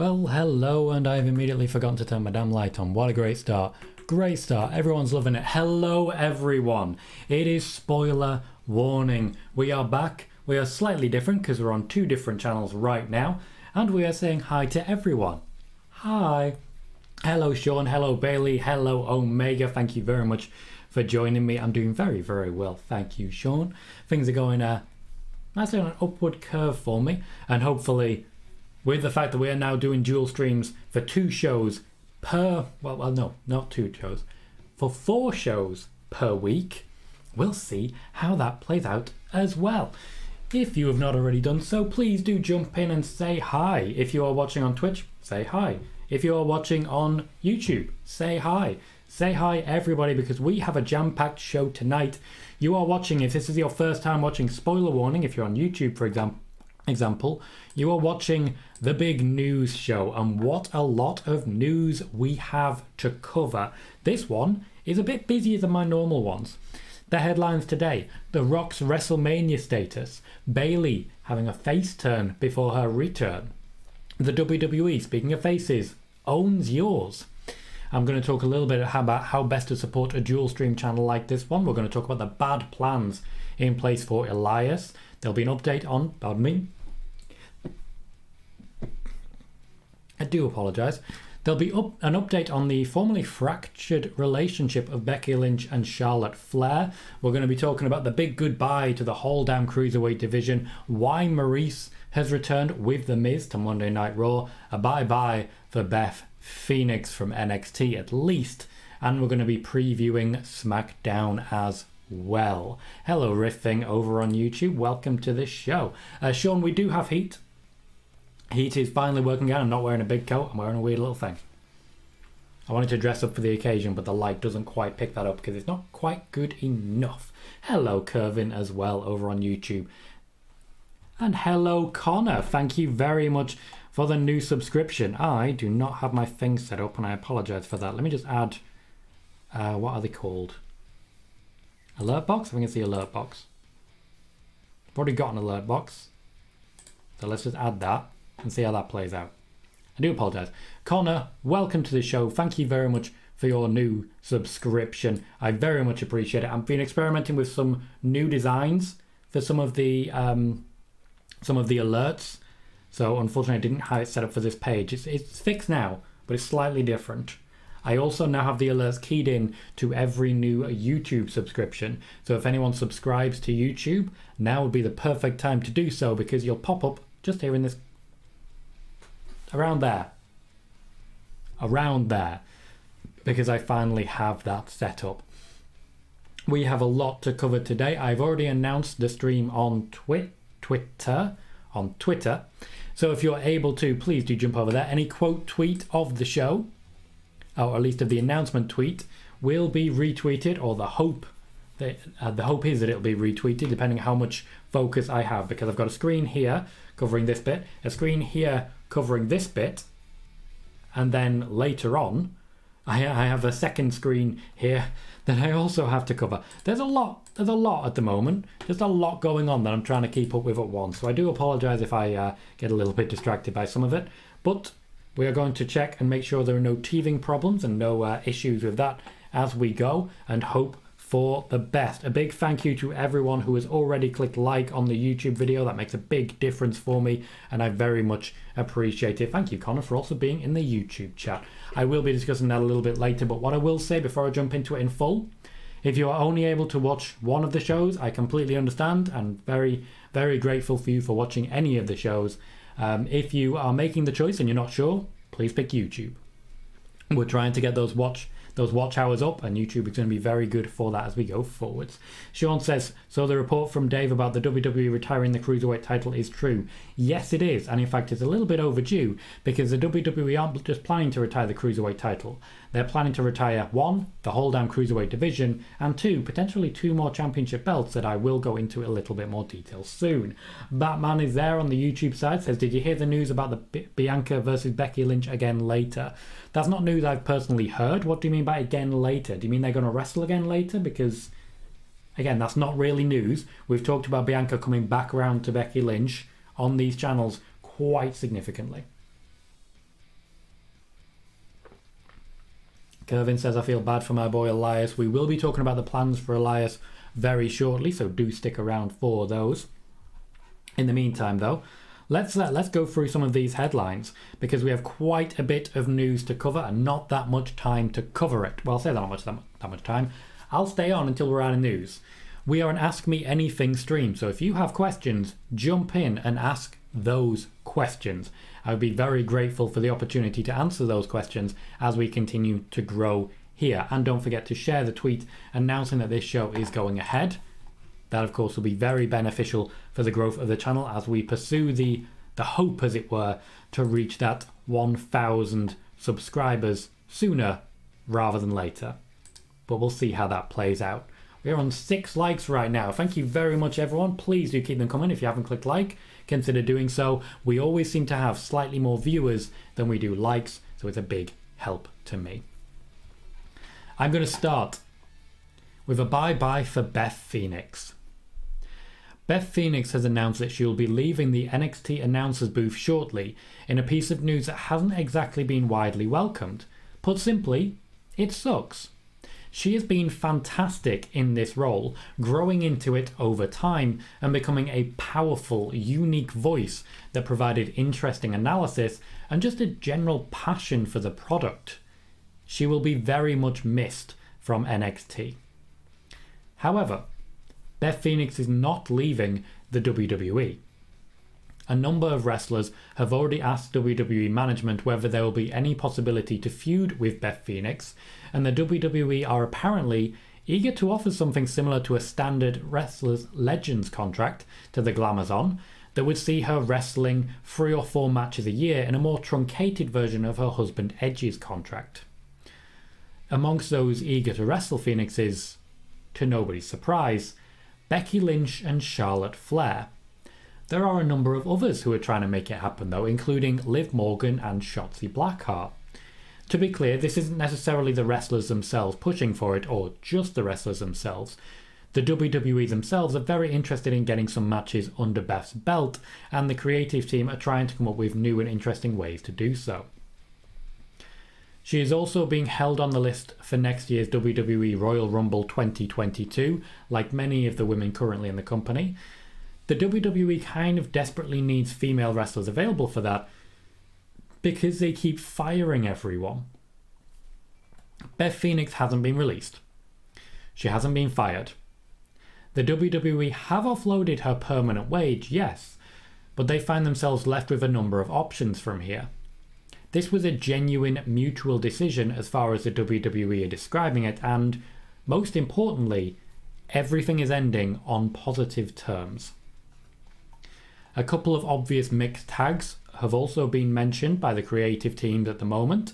Well, hello, and I've immediately forgotten to turn my damn light on. What a great start. Great start. Everyone's loving it. Hello, everyone. It is spoiler warning. We are back. We are slightly different because we're on two different channels right now. And we are saying hi to everyone. Hi. Hello, Sean. Hello, Bayley. Hello, Omega. Thank you very much for joining me. I'm doing very, very well. Thank you, Sean. Things are going nicely on an upward curve for me. And hopefully, with the fact that we are now doing dual streams for 2 shows per... Well, no, not 2 shows. For 4 shows per week. We'll see how that plays out as well. If you have not already done so, please do jump in and say hi. If you are watching on Twitch, say hi. If you are watching on YouTube, say hi. Say hi, everybody, because we have a jam-packed show tonight. You are watching, if this is your first time watching, spoiler warning, if you're on YouTube, for example, you are watching the big news show, and what a lot of news we have to cover. This one is a bit busier than my normal ones. The headlines today: The Rock's WrestleMania status, Bayley having a face turn before her return, the WWE, speaking of faces, owns yours. I'm going to talk a little bit about how best to support a dual stream channel like this one. We're going to talk about the bad plans in place for Elias. There'll be an update on, pardon me, I do apologise. There'll be an update on the formerly fractured relationship of Becky Lynch and Charlotte Flair. We're going to be talking about the big goodbye to the whole damn Cruiserweight division, why Maurice has returned with The Miz to Monday Night Raw, a bye-bye for Beth Phoenix from NXT at least, and we're going to be previewing Smackdown as well. Hello, Riffing over on YouTube. Welcome to this show. Sean, we do have heat. Heat is finally working out. I'm not wearing a big coat. I'm wearing a weird little thing. I wanted to dress up for the occasion, but the light doesn't quite pick that up because it's not quite good enough. Hello, Kervin, as well, over on YouTube. And hello, Connor. Thank you very much for the new subscription. I do not have my thing set up, and I apologise for that. Let me just add... what are they called? Alert box? I think it's the alert box. I've already got an alert box. So let's just add that and see how that plays out. I do apologise. Connor, welcome to the show. Thank you very much for your new subscription. I very much appreciate it. I've been experimenting with some new designs for some of the alerts. So unfortunately I didn't have it set up for this page. It's fixed now, but it's slightly different. I also now have the alerts keyed in to every new YouTube subscription. So if anyone subscribes to YouTube, now would be the perfect time to do so, because you'll pop up just here in this, around there, because I finally have that set up. We have a lot to cover today. I've already announced the stream on Twitter. So if you're able to, please do jump over there. Any quote tweet of the show, or at least of the announcement tweet, will be retweeted, or the hope is that it'll be retweeted, depending on how much focus I have, because I've got a screen here covering this bit, a screen here covering this bit, and then later on I have a second screen here that I also have to cover. There's a lot at the moment, just a lot going on that I'm trying to keep up with at once, so I do apologise if I get a little bit distracted by some of it, but we are going to check and make sure there are no teething problems and no issues with that as we go, and hope for the best. A big thank you to everyone who has already clicked like on the YouTube video. That makes a big difference for me, and I very much appreciate it. Thank you, Connor, for also being in the YouTube chat. I will be discussing that a little bit later, but what I will say before I jump into it in full, if you are only able to watch one of the shows, I completely understand, and very, very grateful for you for watching any of the shows. If you are making the choice and you're not sure, please pick YouTube. We're trying to get those watch hours up, and YouTube is going to be very good for that as we go forwards. Sean says, so the report from Dave about the WWE retiring the Cruiserweight title is true. Yes, it is, and in fact it's a little bit overdue, because the WWE aren't just planning to retire the Cruiserweight title. They're planning to retire 1, the whole damn Cruiserweight division, and 2, potentially 2 more championship belts that I will go into a little bit more detail soon. Batman is there on the YouTube side, says, did you hear the news about the Bianca versus Becky Lynch again later? That's not news I've personally heard. What do you mean by again later? Do you mean they're going to wrestle again later? Because, again, that's not really news. We've talked about Bianca coming back around to Becky Lynch on these channels quite significantly. Kervin says, I feel bad for my boy Elias. We will be talking about the plans for Elias very shortly, so do stick around for those. In the meantime, though, let's go through some of these headlines, because we have quite a bit of news to cover and not that much time to cover it. Well, I'll say that much time. I'll stay on until we're out of news. We are an Ask Me Anything stream, so if you have questions, jump in and ask those questions. I would be very grateful for the opportunity to answer those questions as we continue to grow here. And don't forget to share the tweet announcing that this show is going ahead. That, of course, will be very beneficial for the growth of the channel as we pursue the hope, as it were, to reach that 1,000 subscribers sooner rather than later. But we'll see how that plays out. We're on 6 likes right now. Thank you very much, everyone. Please do keep them coming. If you haven't clicked like, consider doing so. We always seem to have slightly more viewers than we do likes, so it's a big help to me. I'm going to start with a bye-bye for Beth Phoenix. Beth Phoenix has announced that she will be leaving the NXT announcers booth shortly in a piece of news that hasn't exactly been widely welcomed. Put simply, it sucks. She has been fantastic in this role, growing into it over time and becoming a powerful, unique voice that provided interesting analysis and just a general passion for the product. She will be very much missed from NXT. However, Beth Phoenix is not leaving the WWE. A number of wrestlers have already asked WWE management whether there will be any possibility to feud with Beth Phoenix, and the WWE are apparently eager to offer something similar to a standard Wrestlers Legends contract to the Glamazon that would see her wrestling 3 or 4 matches a year in a more truncated version of her husband Edge's contract. Amongst those eager to wrestle Phoenix is, to nobody's surprise, Becky Lynch and Charlotte Flair. There are a number of others who are trying to make it happen though, including Liv Morgan and Shotzi Blackheart. To be clear, this isn't necessarily the wrestlers themselves pushing for it, or just the wrestlers themselves. The WWE themselves are very interested in getting some matches under Beth's belt, and the creative team are trying to come up with new and interesting ways to do so. She is also being held on the list for next year's WWE Royal Rumble 2022, like many of the women currently in the company. The WWE kind of desperately needs female wrestlers available for that because they keep firing everyone. Beth Phoenix hasn't been released. She hasn't been fired. The WWE have offloaded her permanent wage, yes, but they find themselves left with a number of options from here. This was a genuine mutual decision as far as the WWE are describing it, and most importantly, everything is ending on positive terms. A couple of obvious mixed tags have also been mentioned by the creative teams at the moment.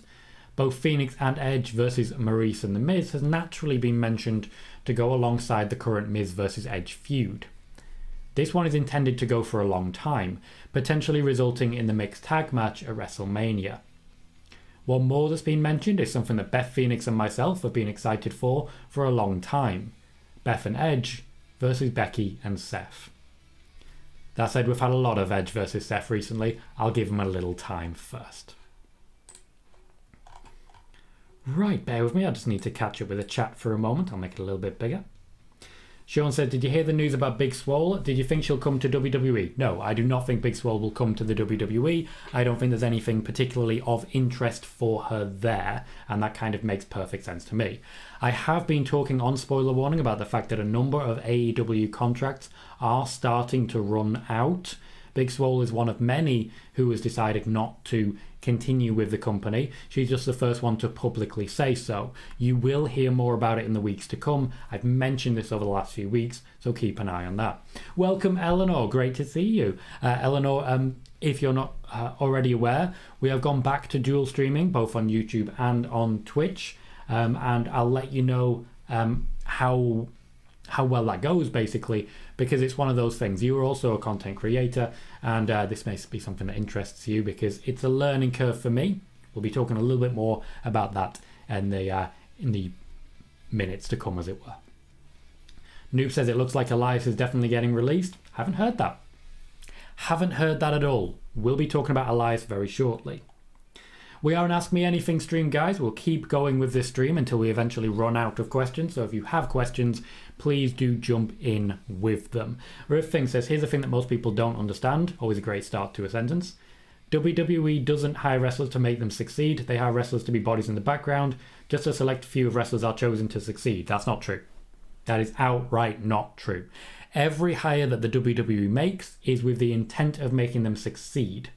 Both Phoenix and Edge versus Maryse and The Miz has naturally been mentioned to go alongside the current Miz versus Edge feud. This one is intended to go for a long time, potentially resulting in the mixed tag match at WrestleMania. One more that's been mentioned is something that Beth Phoenix and myself have been excited for a long time. Beth and Edge versus Becky and Seth. That said, we've had a lot of Edge versus Seth recently. I'll give them a little time first. Right, bear with me. I just need to catch up with the chat for a moment. I'll make it a little bit bigger. Sean said, did you hear the news about Big Swole? Did you think she'll come to WWE? No, I do not think Big Swole will come to the WWE. I don't think there's anything particularly of interest for her there, and that kind of makes perfect sense to me. I have been talking on Spoiler Warning about the fact that a number of AEW contracts are starting to run out. Big Swole is one of many who has decided not to continue with the company. She's just the first one to publicly say so. You will hear more about it in the weeks to come. I've mentioned this over the last few weeks, so keep an eye on that. Welcome, Eleanor. Great to see you. Eleanor, if you're not already aware, we have gone back to dual streaming, both on YouTube and on Twitch, and I'll let you know how well that goes, basically, because it's one of those things. You are also a content creator, and this may be something that interests you because it's a learning curve for me. We'll be talking a little bit more about that in the minutes to come, as it were. Noob says it looks like Elias is definitely getting released. Haven't heard that. Haven't heard that at all. We'll be talking about Elias very shortly. We are an Ask Me Anything stream, guys. We'll keep going with this stream until we eventually run out of questions. So if you have questions, please do jump in with them. Riff Thing says, here's the thing that most people don't understand. Always a great start to a sentence. WWE doesn't hire wrestlers to make them succeed. They hire wrestlers to be bodies in the background. Just a select few of wrestlers are chosen to succeed. That's not true. That is outright not true. Every hire that the WWE makes is with the intent of making them succeed.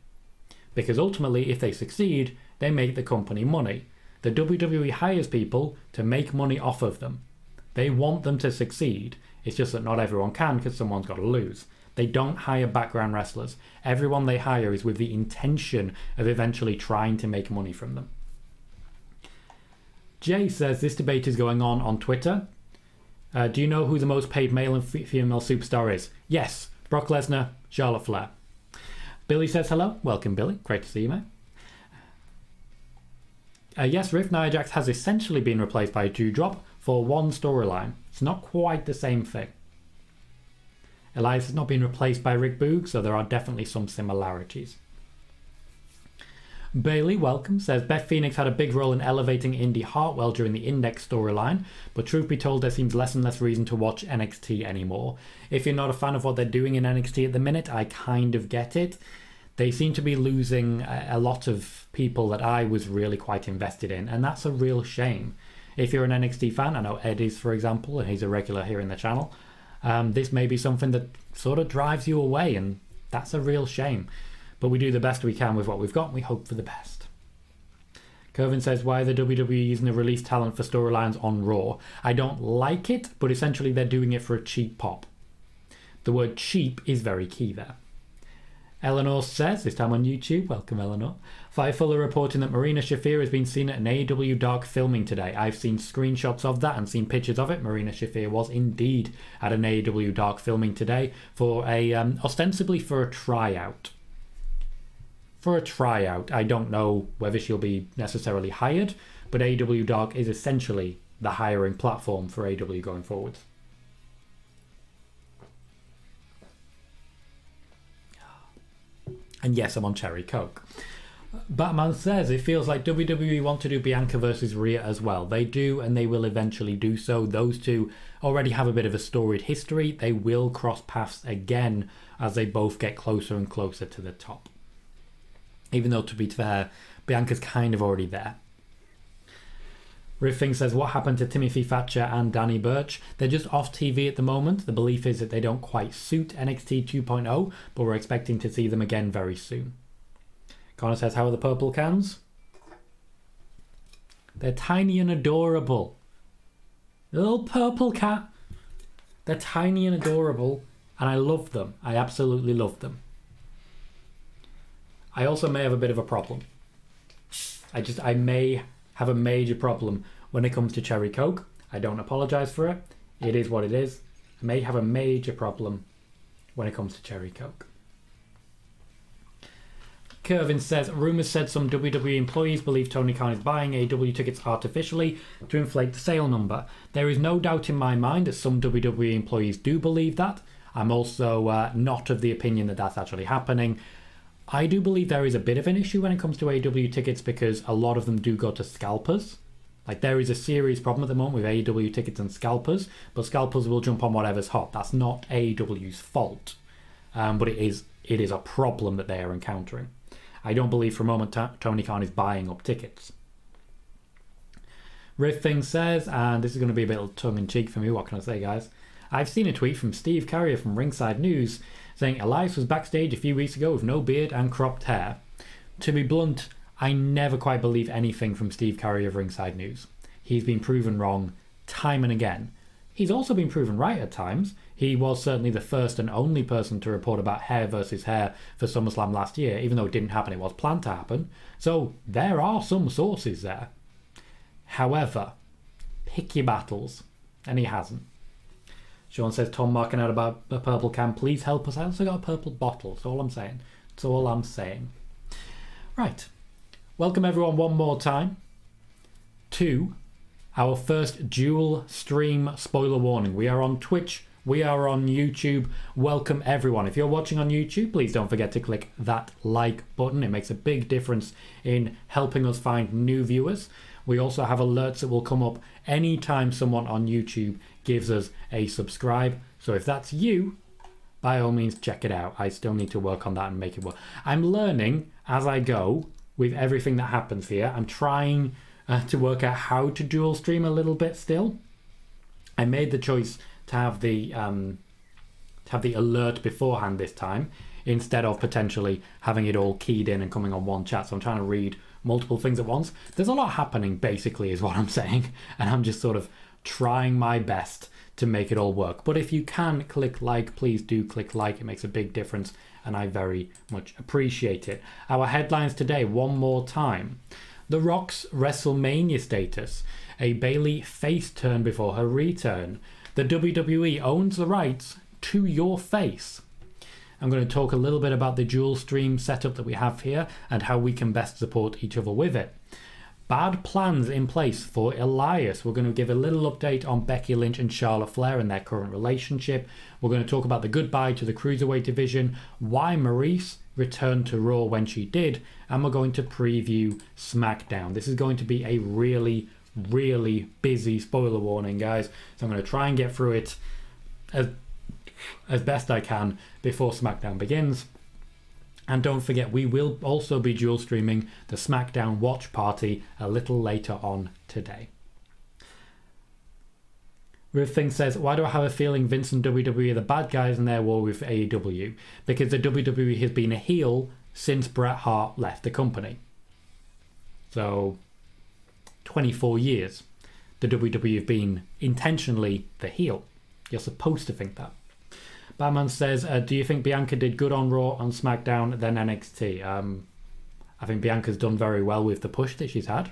Because ultimately, if they succeed, they make the company money. The WWE hires people to make money off of them. They want them to succeed. It's just that not everyone can because someone's got to lose. They don't hire background wrestlers. Everyone they hire is with the intention of eventually trying to make money from them. Jay says, this debate is going on Twitter. Do you know who the most paid male and female superstar is? Yes, Brock Lesnar, Charlotte Flair. Billy says hello. Welcome, Billy. Great to see you, mate. Yes, Riff Nia Jax has essentially been replaced by Doudrop for one storyline. It's not quite the same thing. Elias has not been replaced by Rick Boog, so there are definitely some similarities. Bayley, welcome, says Beth Phoenix had a big role in elevating Indy Hartwell during the Index storyline, but truth be told, there seems less and less reason to watch NXT anymore. If you're not a fan of what they're doing in NXT at the minute, I kind of get it. They seem to be losing a lot of people that I was really quite invested in, and that's a real shame. If you're an NXT fan, I know Ed is, for example, and he's a regular here in the channel, this may be something that sort of drives you away, and that's a real shame. But we do the best we can with what we've got, and we hope for the best. Kervin says, why are the WWE using the release talent for storylines on Raw? I don't like it, but essentially they're doing it for a cheap pop. The word cheap is very key there. Eleanor says, this time on YouTube, welcome Eleanor, Fightful are reporting that Marina Shafir has been seen at an AEW Dark filming today. I've seen screenshots of that and seen pictures of it. Marina Shafir was indeed at an AEW Dark filming today for a, ostensibly for a tryout. For a tryout. I don't know whether she'll be necessarily hired, but AEW Dark is essentially the hiring platform for AEW going forward. And yes, I'm on Cherry Coke. Batman says, it feels like WWE want to do Bianca versus Rhea as well. They do, and they will eventually do so. Those two already have a bit of a storied history. They will cross paths again as they both get closer and closer to the top. Even though, to be fair, Bianca's kind of already there. Riffing says, what happened to Timothy Thatcher and Danny Burch? They're just off TV at the moment. The belief is that they don't quite suit NXT 2.0, but we're expecting to see them again very soon. Connor says, how are the purple cans? They're tiny and adorable. Little purple cat. They're tiny and adorable, and I love them. I absolutely love them. I also may have a bit of a problem. I may have a major problem when it comes to Cherry Coke. I don't apologise for it. It is what it is. I may have a major problem when it comes to Cherry Coke. Kervin says, rumours said some WWE employees believe Tony Khan is buying AEW tickets artificially to inflate the sale number. There is no doubt in my mind that some WWE employees do believe that. I'm also not of the opinion that that's actually happening. I do believe there is a bit of an issue when it comes to AEW tickets because a lot of them do go to scalpers. Like, there is a serious problem at the moment with AEW tickets and scalpers, but scalpers will jump on whatever's hot. That's not AEW's fault, but it is a problem that they are encountering. I don't believe for a moment Tony Khan is buying up tickets. Riffing says, and this is going to be a bit tongue-in-cheek for me, what can I say, guys? I've seen a tweet from Steve Carrier from Ringside News saying Elias was backstage a few weeks ago with no beard and cropped hair. To be blunt, I never quite believe anything from Steve Carrier of Ringside News. He's been proven wrong time and again. He's also been proven right at times. He was certainly the first and only person to report about hair versus hair for SummerSlam last year, even though it didn't happen, it was planned to happen. So there are some sources there. However, pick your battles, and he hasn't. Sean says, Tom marking out about a purple can, please help us. I also got a purple bottle, that's all I'm saying. That's all I'm saying. Right. Welcome everyone one more time to our first dual stream spoiler warning. We are on Twitch We are on YouTube. Welcome everyone. If you're watching on YouTube, please don't forget to click that like button. It makes a big difference in helping us find new viewers. We also have alerts that will come up anytime someone on YouTube gives us a subscribe. So if that's you, by all means check it out. I still need to work on that and make it work. I'm learning as I go with everything that happens here. I'm trying to work out how to dual stream a little bit still. I made the choice to have the alert beforehand this time, instead of potentially having it all keyed in and coming on one chat. So I'm trying to read multiple things at once. There's a lot happening, basically, is what I'm saying, and I'm just sort of trying my best to make it all work. But if you can click like, please do click like. It makes a big difference, and I very much appreciate it. Our headlines today, one more time. The Rock's WrestleMania status. A Bayley face turn before her return. The WWE owns the rights to your face. I'm going to talk a little bit about the dual stream setup that we have here and how we can best support each other with it. Bad plans in place for Elias. We're going to give a little update on Becky Lynch and Charlotte Flair and their current relationship. We're going to talk about the goodbye to the Cruiserweight division, why Maryse returned to Raw when she did, and we're going to preview Smackdown. This is going to be a really busy spoiler warning, guys, so I'm going to try and get through it as best I can before Smackdown begins. And don't forget, we will also be dual streaming the Smackdown watch party a little later on today. Riv Thing says, why do I have a feeling Vince and WWE are the bad guys in their war with AEW? Because the WWE has been a heel since Bret Hart left the company. So 24 years, the WWE have been intentionally the heel. You're supposed to think that. Batman says, do you think Bianca did good on Raw, on SmackDown, then NXT? I think Bianca's done very well with the push that she's had.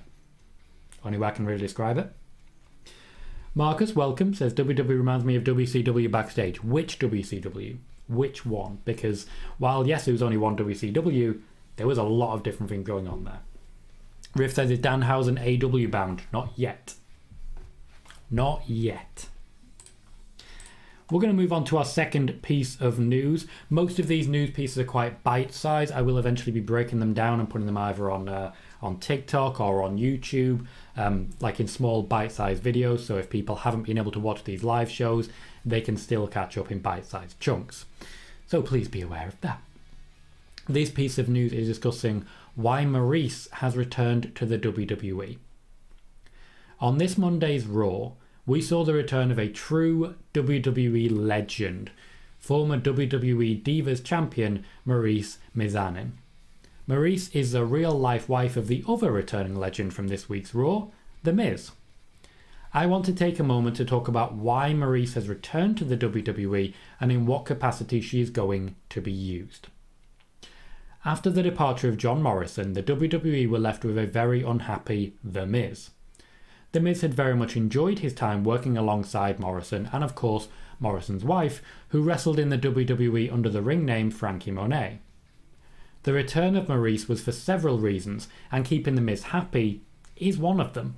Only way I can really describe it. Marcus, welcome, says, WWE reminds me of WCW backstage. Which WCW? Which one? Because while, yes, there was only one WCW, there was a lot of different things going on there. Riff says, is Danhausen AW bound? Not yet. Not yet. We're going to move on to our second piece of news. Most of these news pieces are quite bite-sized. I will eventually be breaking them down and putting them either on TikTok or on YouTube, like in small bite-sized videos. So if people haven't been able to watch these live shows, they can still catch up in bite-sized chunks. So please be aware of that. This piece of news is discussing why Maurice has returned to the WWE. On this Monday's Raw, we saw the return of a true WWE legend, former WWE Divas champion Maurice Mizanin. Maryse is the real-life wife of the other returning legend from this week's Raw, The Miz. I want to take a moment to talk about why Maryse has returned to the WWE and in what capacity she is going to be used. After the departure of John Morrison, the WWE were left with a very unhappy The Miz. The Miz had very much enjoyed his time working alongside Morrison and, of course, Morrison's wife, who wrestled in the WWE under the ring name Frankie Monet. The return of Maryse was for several reasons, and keeping The Miz happy is one of them.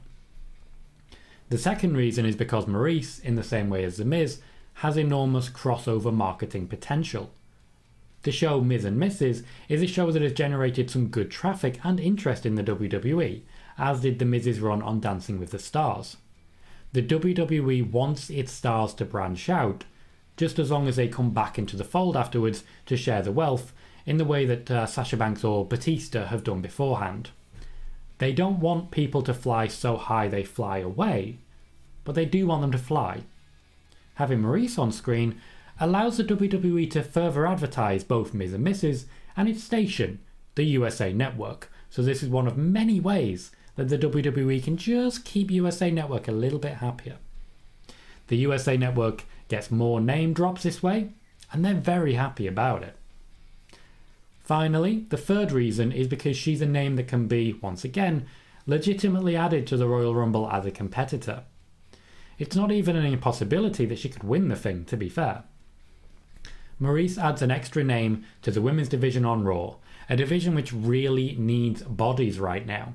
The second reason is because Maryse, in the same way as The Miz, has enormous crossover marketing potential. The show Miz and Mrs. is a show that has generated some good traffic and interest in the WWE, as did The Miz's run on Dancing with the Stars. The WWE wants its stars to branch out, just as long as they come back into the fold afterwards to share the wealth, in the way that Sasha Banks or Batista have done beforehand. They don't want people to fly so high they fly away, but they do want them to fly. Having Maryse on screen allows the WWE to further advertise both Miz and Mrs. and its station, the USA Network. So this is one of many ways that the WWE can just keep USA Network a little bit happier. The USA Network gets more name drops this way, and they're very happy about it. Finally, the third reason is because she's a name that can be, once again, legitimately added to the Royal Rumble as a competitor. It's not even an impossibility that she could win the thing, to be fair. Maryse adds an extra name to the women's division on Raw, a division which really needs bodies right now.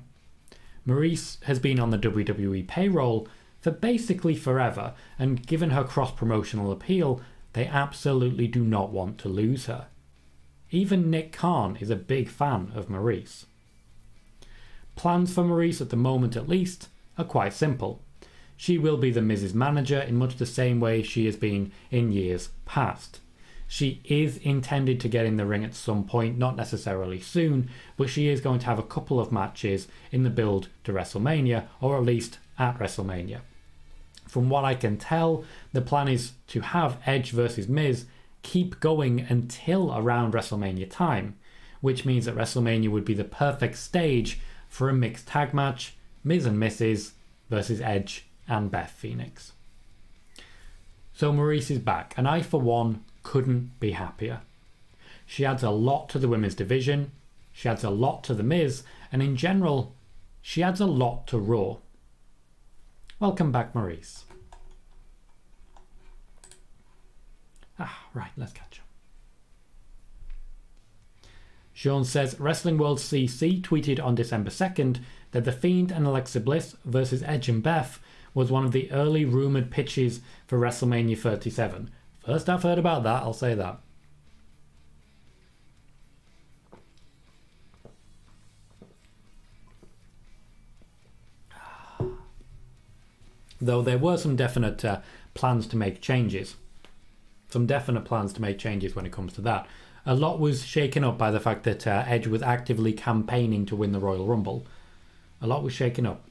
Maryse has been on the WWE payroll for basically forever, and given her cross-promotional appeal, they absolutely do not want to lose her. Even Nick Khan is a big fan of Maryse. Plans for Maryse at the moment at least are quite simple. She will be the Miz's manager in much the same way she has been in years past. She is intended to get in the ring at some point, not necessarily soon, but she is going to have a couple of matches in the build to WrestleMania, or at least at WrestleMania. From what I can tell, the plan is to have Edge versus Miz keep going until around WrestleMania time, which means that WrestleMania would be the perfect stage for a mixed tag match, Miz and Mrs. versus Edge and Beth Phoenix. So Maryse is back, and I for one couldn't be happier. She adds a lot to the women's division, she adds a lot to The Miz, and in general, she adds a lot to Raw. Welcome back, Maryse. Right, let's catch up. Sean says, Wrestling World CC tweeted on December 2nd that The Fiend and Alexa Bliss versus Edge and Beth was one of the early rumoured pitches for WrestleMania 37. First I've heard about that, I'll say that. Though there were some definite plans to make changes. Some definite plans to make changes when it comes to that. A lot was shaken up by the fact that Edge was actively campaigning to win the Royal Rumble. A lot was shaken up.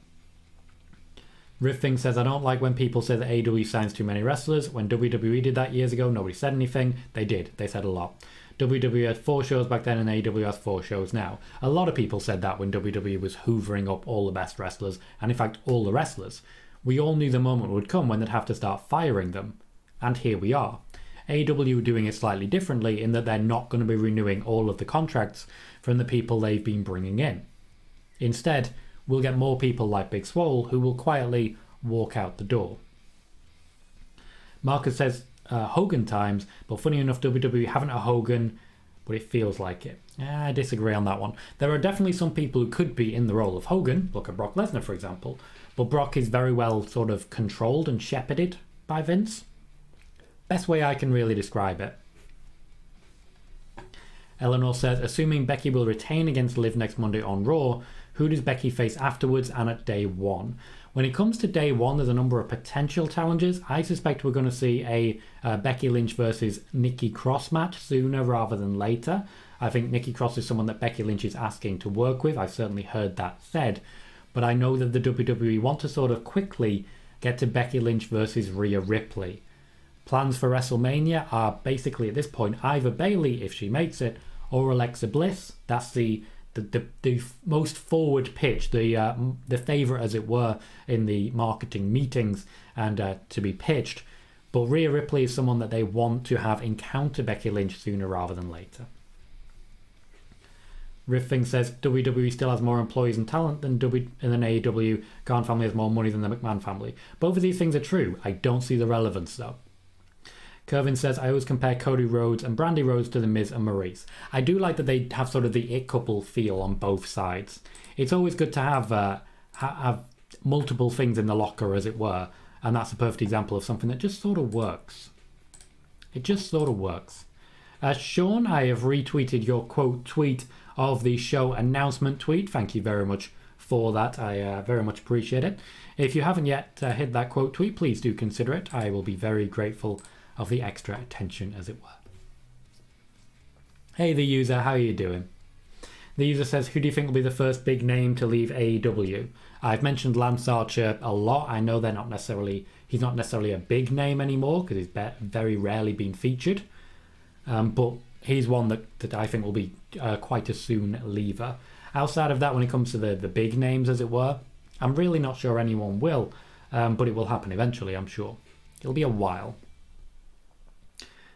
Riffing says, I don't like when people say that AEW signs too many wrestlers. When WWE did that years ago, nobody said anything. They did. They said a lot. WWE had 4 shows back then and AEW has 4 shows now. A lot of people said that when WWE was hoovering up all the best wrestlers, and in fact all the wrestlers. We all knew the moment would come when they'd have to start firing them. And here we are. AEW are doing it slightly differently in that they're not going to be renewing all of the contracts from the people they've been bringing in. Instead, we'll get more people like Big Swole who will quietly walk out the door. Marcus says Hogan times, but funny enough, WWE haven't a Hogan, but it feels like it. I disagree on that one. There are definitely some people who could be in the role of Hogan. Look at Brock Lesnar, for example. But Brock is very well sort of controlled and shepherded by Vince. Best way I can really describe it. Eleanor says, assuming Becky will retain against Liv next Monday on Raw, who does Becky face afterwards and at day 1? When it comes to day 1, there's a number of potential challenges. I suspect we're going to see a Becky Lynch versus Nikki Cross match sooner rather than later. I think Nikki Cross is someone that Becky Lynch is asking to work with. I've certainly heard that said. But I know that the WWE want to sort of quickly get to Becky Lynch versus Rhea Ripley. Plans for WrestleMania are basically at this point either Bayley, if she makes it, or Alexa Bliss. That's the most forward pitch, the favourite as it were in the marketing meetings and to be pitched. But Rhea Ripley is someone that they want to have encounter Becky Lynch sooner rather than later. Riffing says WWE still has more employees and talent than AEW. Khan family has more money than the McMahon family. Both of these things are true. I don't see the relevance though. Kervin says, I always compare Cody Rhodes and Brandy Rhodes to The Miz and Maryse. I do like that they have sort of the it couple feel on both sides. It's always good to have multiple things in the locker, as it were, and that's a perfect example of something that just sort of works. It just sort of works. Sean, I have retweeted your quote tweet of the show announcement tweet. Thank you very much for that. I very much appreciate it. If you haven't yet hit that quote tweet, please do consider it. I will be very grateful of the extra attention, as it were. Hey, the user, how are you doing? The user says, who do you think will be the first big name to leave AEW? I've mentioned Lance Archer a lot. I know he's not necessarily a big name anymore because he's very rarely been featured. But he's one that I think will be quite a soon leaver. Outside of that, when it comes to the big names, as it were, I'm really not sure anyone will. But it will happen eventually, I'm sure. It'll be a while.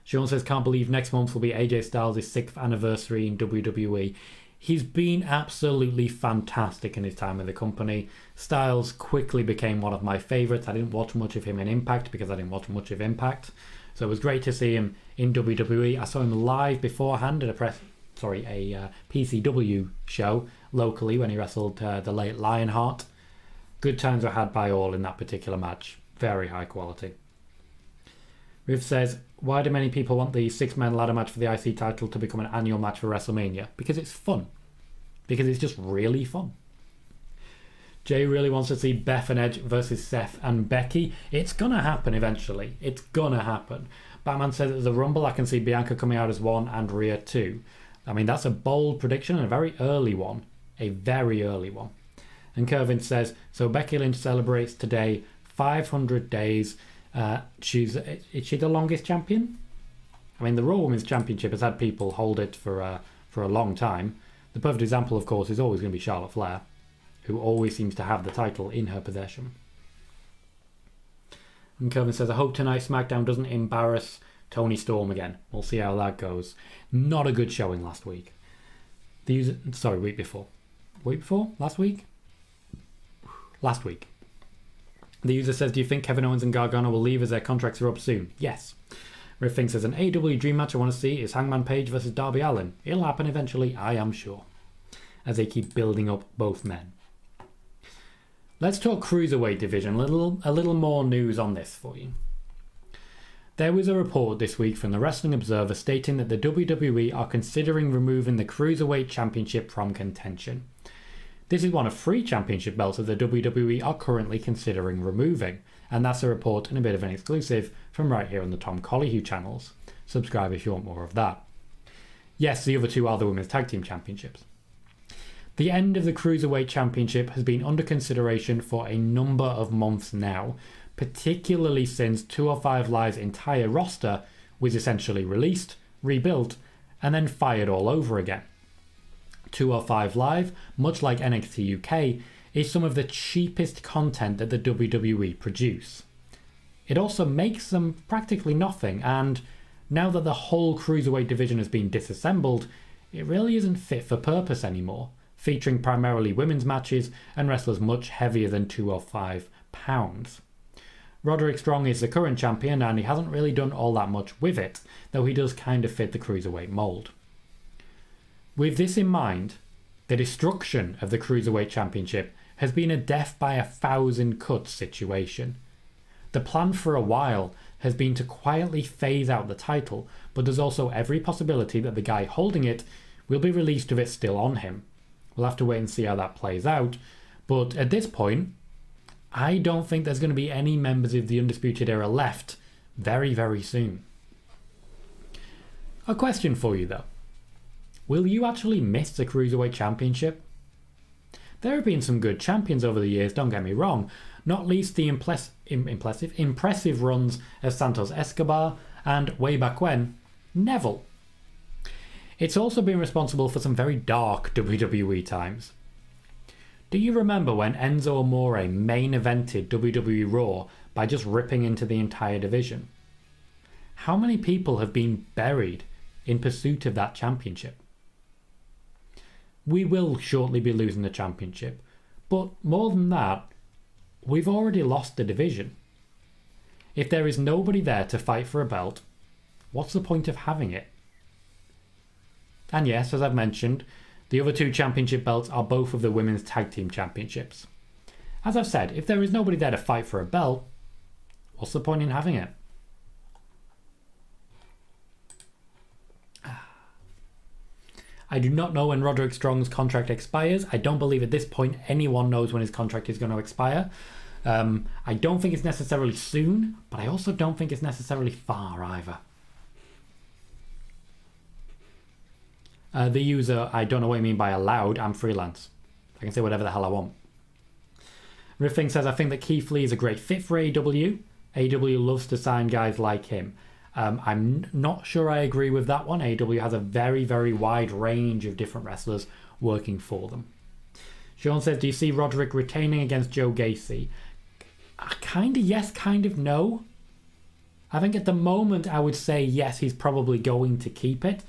Sean says, can't believe next month will be AJ Styles' 6th anniversary in WWE. He's been absolutely fantastic in his time in the company. Styles quickly became one of my favourites. I didn't watch much of him in Impact because I didn't watch much of Impact. So it was great to see him in WWE. I saw him live beforehand at a PCW show locally when he wrestled the late Lionheart. Good times were had by all in that particular match. Very high quality. Riv says, why do many people want the 6-man ladder match for the IC title to become an annual match for WrestleMania? Because it's fun. Because it's just really fun. Jay really wants to see Beth and Edge versus Seth and Becky. It's gonna happen eventually. It's gonna happen. Batman says at the Rumble I can see Bianca coming out as 1 and Rhea 2. I mean, that's a bold prediction and a very early one. A very early one. And Kervin says, so Becky Lynch celebrates today 500 days. Is she the longest champion? I mean, the Raw Women's Championship has had people hold it for a long time. The perfect example, of course, is always going to be Charlotte Flair, who always seems to have the title in her possession. And Kevin says, I hope tonight SmackDown doesn't embarrass Tony Storm again. We'll see how that goes. Not a good showing last week. Week before. Week before? Last week? Last week. The user says, do you think Kevin Owens and Gargano will leave as their contracts are up soon? Yes. Riff thinks there's an AEW dream match I want to see is Hangman Page versus Darby Allin. It'll happen eventually, I am sure. As they keep building up both men. Let's talk Cruiserweight division. A little more news on this for you. There was a report this week from the Wrestling Observer stating that the WWE are considering removing the Cruiserweight Championship from contention. This is one of 3 championship belts that the WWE are currently considering removing, and that's a report and a bit of an exclusive from right here on the Tom Colohue channels. Subscribe if you want more of that. Yes, the other 2 are the Women's Tag Team Championships. The end of the Cruiserweight Championship has been under consideration for a number of months now, particularly since 205 Live's entire roster was essentially released, rebuilt, and then fired all over again. 205 Live, much like NXT UK, is some of the cheapest content that the WWE produce. It also makes them practically nothing, and now that the whole Cruiserweight division has been disassembled, it really isn't fit for purpose anymore, featuring primarily women's matches and wrestlers much heavier than 205 pounds. Roderick Strong is the current champion and he hasn't really done all that much with it, though he does kind of fit the Cruiserweight mould. With this in mind, the destruction of the Cruiserweight Championship has been a death by 1,000 cuts situation. The plan for a while has been to quietly phase out the title, but there's also every possibility that the guy holding it will be released with it still on him. We'll have to wait and see how that plays out, but at this point, I don't think there's going to be any members of the Undisputed Era left very, very soon. A question for you though. Will you actually miss the Cruiserweight Championship? There have been some good champions over the years, don't get me wrong, not least the impressive runs of Santos Escobar and, way back when, Neville. It's also been responsible for some very dark WWE times. Do you remember when Enzo Amore main evented WWE Raw by just ripping into the entire division? How many people have been buried in pursuit of that championship? We will shortly be losing the championship, but more than that, we've already lost the division. If there is nobody there to fight for a belt, what's the point of having it? And yes, as I've mentioned, the other 2 championship belts are both of the Women's Tag Team Championships. As I've said, if there is nobody there to fight for a belt, what's the point in having it? I do not know when Roderick Strong's contract expires. I don't believe at this point anyone knows when his contract is going to expire. I don't think it's necessarily soon, but I also don't think it's necessarily far either. The user, I don't know what you mean by allowed, I'm freelance. I can say whatever the hell I want. Riffing says, I think that Keith Lee is a great fit for AEW. AEW loves to sign guys like him. I'm not sure I agree with that one. AEW has a very, very wide range of different wrestlers working for them. Sean says, do you see Roderick retaining against Joe Gacy? Kind of yes, kind of no. I think at the moment I would say yes, he's probably going to keep it.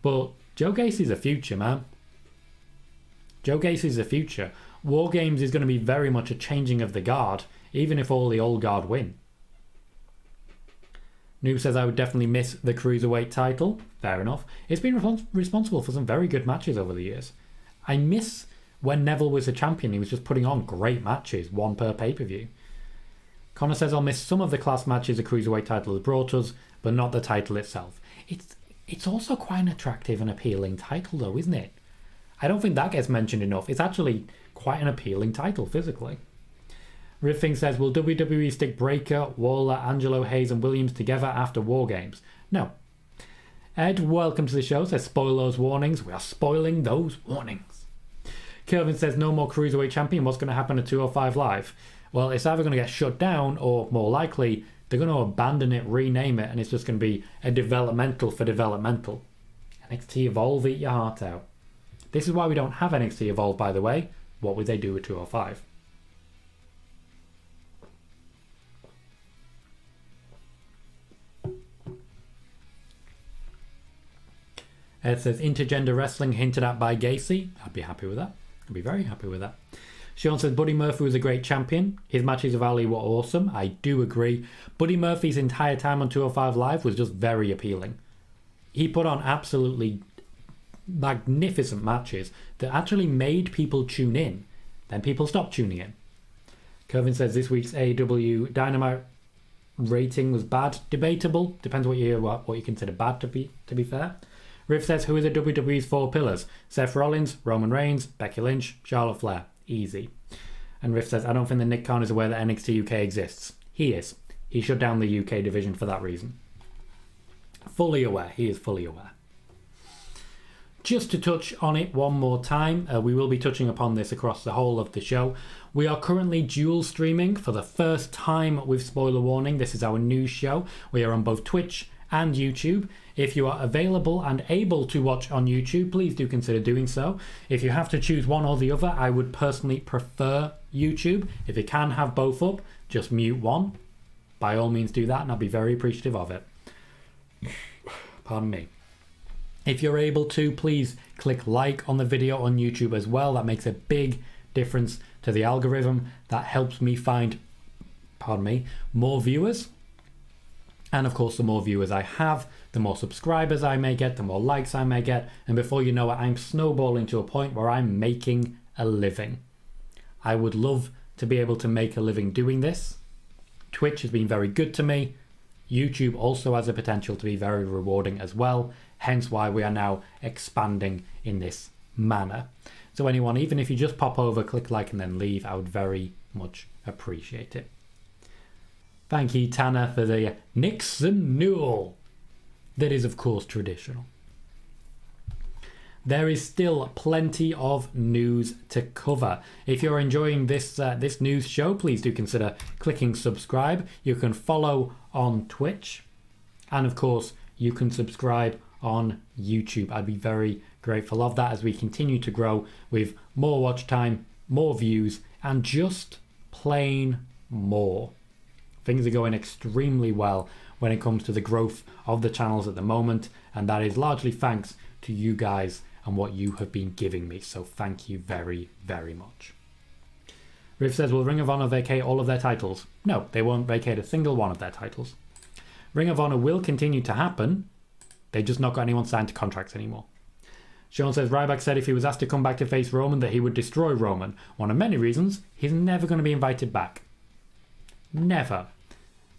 But Joe Gacy's a future, man. Joe Gacy's a future. War Games is going to be very much a changing of the guard, even if all the old guard win. Noob says, I would definitely miss the Cruiserweight title. Fair enough. It's been responsible for some very good matches over the years. I miss when Neville was a champion, he was just putting on great matches, one per pay-per-view. Connor says, I'll miss some of the class matches the Cruiserweight title has brought us, but not the title itself. It's also quite an attractive and appealing title though, isn't it? I don't think that gets mentioned enough. It's actually quite an appealing title physically. Riffing says, will WWE stick Breakker, Waller, Angelo, Hayes and Williams together after War Games? No. Ed, welcome to the show, says, spoil those warnings. We are spoiling those warnings. Kelvin says, no more Cruiserweight champion. What's going to happen at 205 Live? Well, it's either going to get shut down or, more likely, they're going to abandon it, rename it, and it's just going to be a developmental for developmental. NXT Evolve, eat your heart out. This is why we don't have NXT Evolve, by the way. What would they do with 205? It says intergender wrestling hinted at by Gacy. I'd be happy with that. I'd be very happy with that. Sean says Buddy Murphy was a great champion. His matches of Ali were awesome. I do agree. Buddy Murphy's entire time on 205 Live was just very appealing. He put on absolutely magnificent matches that actually made people tune in. Then people stopped tuning in. Kevin says this week's AEW Dynamite rating was bad. Debatable. Depends what you consider bad, to be fair. Riff says, who are the WWE's 4 pillars? Seth Rollins, Roman Reigns, Becky Lynch, Charlotte Flair. Easy. And Riff says, I don't think that Nick Khan is aware that NXT UK exists. He is. He shut down the UK division for that reason. Fully aware. He is fully aware. Just to touch on it one more time, we will be touching upon this across the whole of the show. We are currently dual streaming for the first time with Spoiler Warning. This is our new show. We are on both Twitch and YouTube. If you are available and able to watch on YouTube, please do consider doing so. If you have to choose one or the other, I would personally prefer YouTube. If you can have both up, just mute one. By all means do that, and I'd be very appreciative of it. Pardon me. If you're able to, please click like on the video on YouTube as well. That makes a big difference to the algorithm. That helps me find, more viewers. And of course, the more viewers I have, the more subscribers I may get, the more likes I may get. And before you know it, I'm snowballing to a point where I'm making a living. I would love to be able to make a living doing this. Twitch has been very good to me. YouTube also has the potential to be very rewarding as well. Hence why we are now expanding in this manner. So anyone, even if you just pop over, click like and then leave, I would very much appreciate it. Thank you, Tanner, for the Nixon Newell. That is, of course, traditional. There is still plenty of news to cover. If you're enjoying this news show, please do consider clicking subscribe. You can follow on Twitch. And, of course, you can subscribe on YouTube. I'd be very grateful of that as we continue to grow with more watch time, more views, and just plain more. Things are going extremely well when it comes to the growth of the channels at the moment, and that is largely thanks to you guys and what you have been giving me. So thank you very, very much. Riff says, will Ring of Honor vacate all of their titles? No, they won't vacate a single one of their titles. Ring of Honor will continue to happen. They've just not got anyone signed to contracts anymore. Sean says, Ryback said if he was asked to come back to face Roman that he would destroy Roman. One of many reasons, he's never going to be invited back. Never.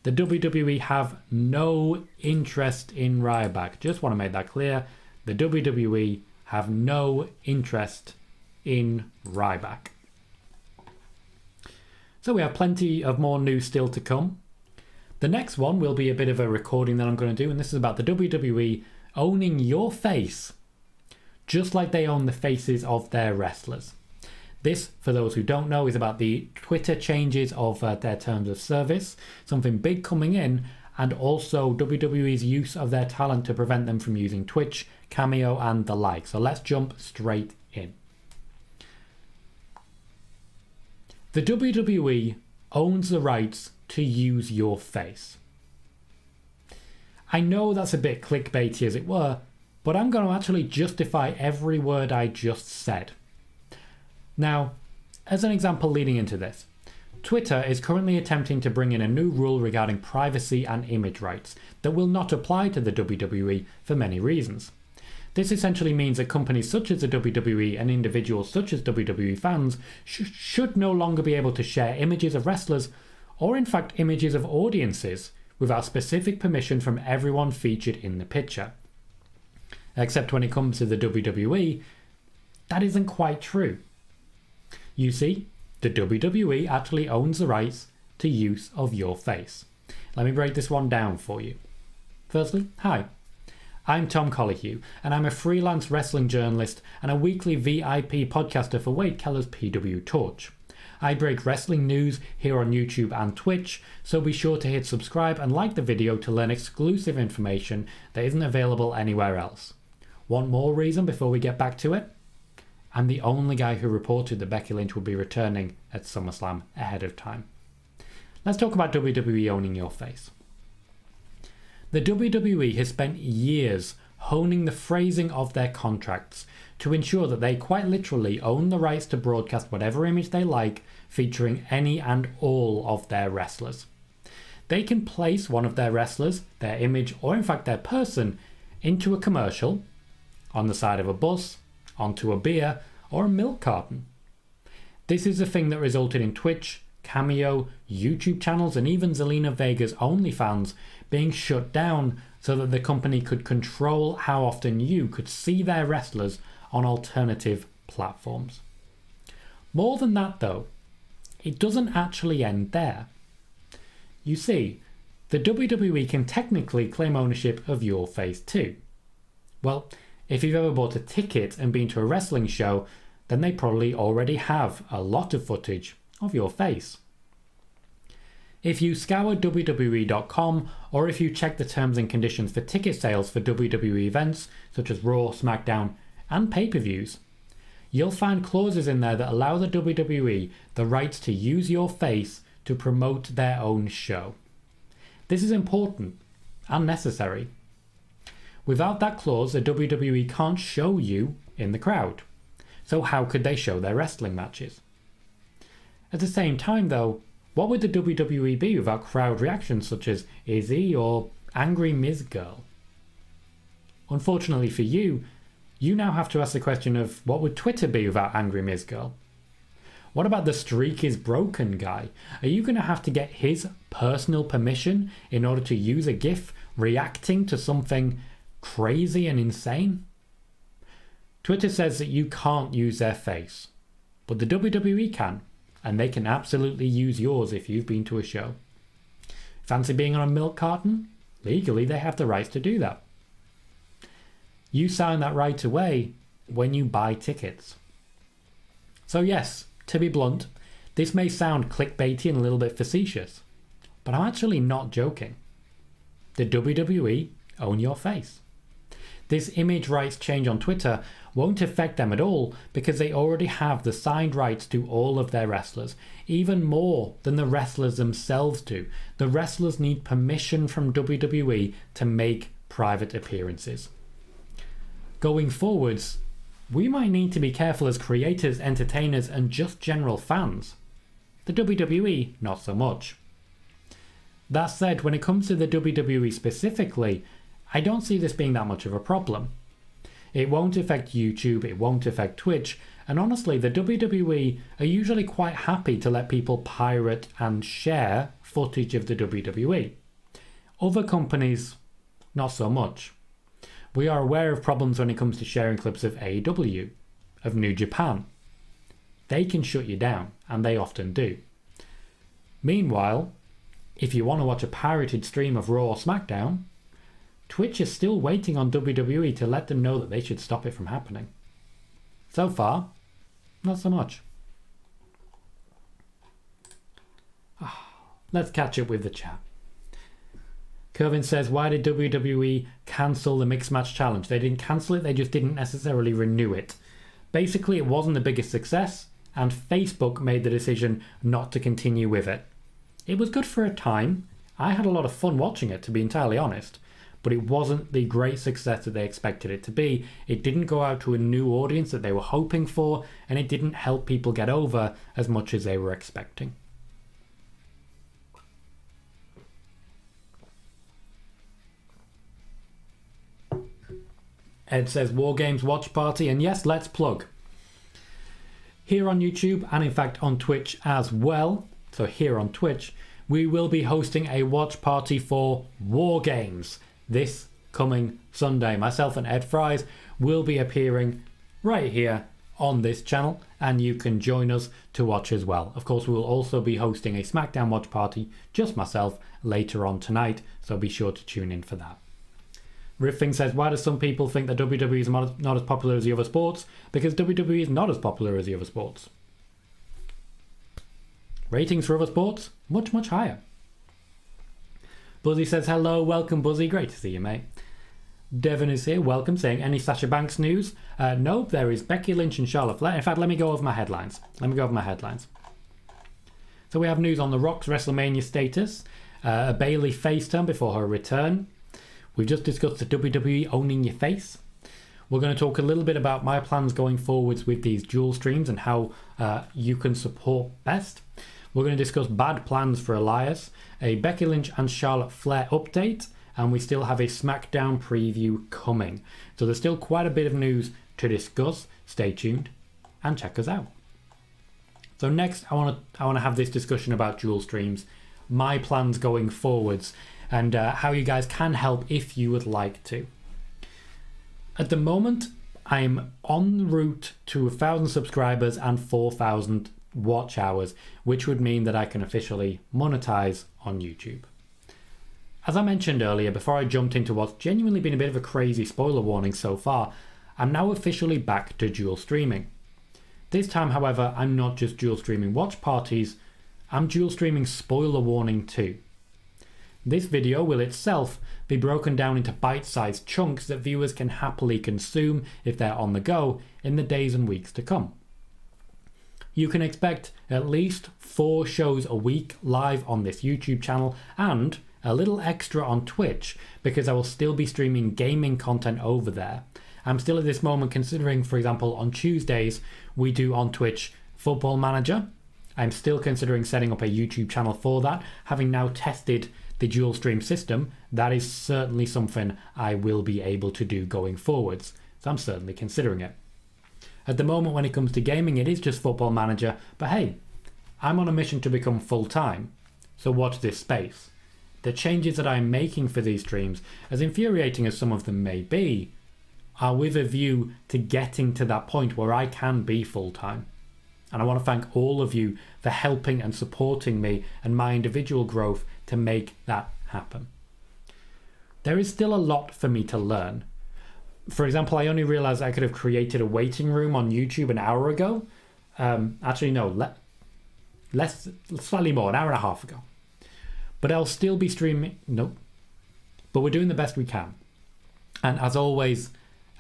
The WWE have no interest in Ryback. Just want to make that clear. The WWE have no interest in Ryback. So we have plenty of more news still to come. The next one will be a bit of a recording that I'm going to do, and this is about the WWE owning your face, just like they own the faces of their wrestlers. This, for those who don't know, is about the Twitter changes of their terms of service, something big coming in, and also WWE's use of their talent to prevent them from using Twitch, Cameo, and the like. So let's jump straight in. The WWE owns the rights to use your face. I know that's a bit clickbaity as it were, but I'm going to actually justify every word I just said. Now, as an example leading into this, Twitter is currently attempting to bring in a new rule regarding privacy and image rights that will not apply to the WWE for many reasons. This essentially means that companies such as the WWE and individuals such as WWE fans should no longer be able to share images of wrestlers, or in fact images of audiences, without specific permission from everyone featured in the picture. Except when it comes to the WWE, that isn't quite true. You see, the WWE actually owns the rights to use of your face. Let me break this one down for you. Firstly, hi. I'm Tom Colohue, and I'm a freelance wrestling journalist and a weekly VIP podcaster for Wade Keller's PW Torch. I break wrestling news here on YouTube and Twitch, so be sure to hit subscribe and like the video to learn exclusive information that isn't available anywhere else. Want more reason before we get back to it? I'm the only guy who reported that Becky Lynch would be returning at SummerSlam ahead of time. Let's talk about WWE owning your face. The WWE has spent years honing the phrasing of their contracts to ensure that they quite literally own the rights to broadcast whatever image they like featuring any and all of their wrestlers. They can place one of their wrestlers, their image, or in fact their person into a commercial, on the side of a bus, onto a beer, or a milk carton. This is the thing that resulted in Twitch, Cameo, YouTube channels, and even Zelina Vega's OnlyFans being shut down so that the company could control how often you could see their wrestlers on alternative platforms. More than that though, it doesn't actually end there. You see, the WWE can technically claim ownership of your face too. Well, if you've ever bought a ticket and been to a wrestling show, then they probably already have a lot of footage of your face. If you scour WWE.com, or if you check the terms and conditions for ticket sales for WWE events such as Raw, Smackdown, and pay-per-views, you'll find clauses in there that allow the WWE the rights to use your face to promote their own show. This is important and necessary. Without that clause, the WWE can't show you in the crowd. So how could they show their wrestling matches? At the same time though, what would the WWE be without crowd reactions such as Izzy or Angry Miz Girl? Unfortunately for you, you now have to ask the question of what would Twitter be without Angry Miz Girl? What about the streak is broken guy? Are you going to have to get his personal permission in order to use a GIF reacting to something crazy and insane? Twitter says that you can't use their face, but the WWE can, and they can absolutely use yours if you've been to a show. Fancy being on a milk carton? Legally, they have the rights to do that. You sign that right away when you buy tickets. So yes, to be blunt, this may sound clickbaity and a little bit facetious, but I'm actually not joking. The WWE own your face. This image rights change on Twitter won't affect them at all because they already have the signed rights to all of their wrestlers, even more than the wrestlers themselves do. The wrestlers need permission from WWE to make private appearances. Going forwards, we might need to be careful as creators, entertainers, and just general fans. The WWE, not so much. That said, when it comes to the WWE specifically, I don't see this being that much of a problem. It won't affect YouTube, it won't affect Twitch, and honestly, the WWE are usually quite happy to let people pirate and share footage of the WWE. Other companies, not so much. We are aware of problems when it comes to sharing clips of AEW, of New Japan. They can shut you down, and they often do. Meanwhile, if you want to watch a pirated stream of Raw or Smackdown, Twitch is still waiting on WWE to let them know that they should stop it from happening. So far, not so much. Let's catch up with the chat. Kervin says, why did WWE cancel the Mixed Match Challenge? They didn't cancel it, they just didn't necessarily renew it. Basically, it wasn't the biggest success, and Facebook made the decision not to continue with it. It was good for a time. I had a lot of fun watching it, to be entirely honest. But it wasn't the great success that they expected it to be. It didn't go out to a new audience that they were hoping for, and it didn't help people get over as much as they were expecting. Ed says War Games Watch Party, and yes, let's plug. Here on YouTube, and in fact on Twitch as well, so here on Twitch, we will be hosting a watch party for War Games this coming Sunday. Myself and Ed Fries will be appearing right here on this channel, and you can join us to watch as well. Of course, we will also be hosting a Smackdown watch party, just myself, later on tonight, so be sure to tune in for that. Riffing says, why do some people think that WWE is not as popular as the other sports? Because WWE is not as popular as the other sports. Ratings for other sports? Much, much higher. Buzzy says, hello, welcome Buzzy, great to see you, mate. Devon is here, welcome, saying, any Sasha Banks news? No, there is Becky Lynch and Charlotte Flair. In fact, let me go over my headlines. So we have news on The Rock's WrestleMania status, a Bayley face turn before her return. We've just discussed the WWE owning your face. We're going to talk a little bit about my plans going forwards with these dual streams and how you can support best. We're going to discuss bad plans for Elias, a Becky Lynch and Charlotte Flair update, and we still have a Smackdown preview coming. So there's still quite a bit of news to discuss. Stay tuned and check us out. So next, I want to have this discussion about dual streams, my plans going forwards, and how you guys can help if you would like to. At the moment, I'm en route to 1,000 subscribers and 4,000 watch hours, which would mean that I can officially monetize on YouTube. As I mentioned earlier, before I jumped into what's genuinely been a bit of a crazy spoiler warning so far, I'm now officially back to dual streaming. This time, however, I'm not just dual streaming watch parties, I'm dual streaming spoiler warning too. This video will itself be broken down into bite-sized chunks that viewers can happily consume if they're on the go in the days and weeks to come. You can expect at least 4 shows a week live on this YouTube channel and a little extra on Twitch because I will still be streaming gaming content over there. I'm still at this moment considering, for example, on Tuesdays we do on Twitch Football Manager. I'm still considering setting up a YouTube channel for that, having now tested the dual stream system. That is certainly something I will be able to do going forwards, so I'm certainly considering it. At the moment when it comes to gaming, it is just Football Manager, but hey, I'm on a mission to become full-time, so watch this space. The changes that I'm making for these streams, as infuriating as some of them may be, are with a view to getting to that point where I can be full-time. And I want to thank all of you for helping and supporting me and my individual growth to make that happen. There is still a lot for me to learn. For example, I only realized I could have created a waiting room on YouTube an hour ago. Actually, no, slightly more, an hour and a half ago. But I'll still be streaming. Nope. But we're doing the best we can. And as always,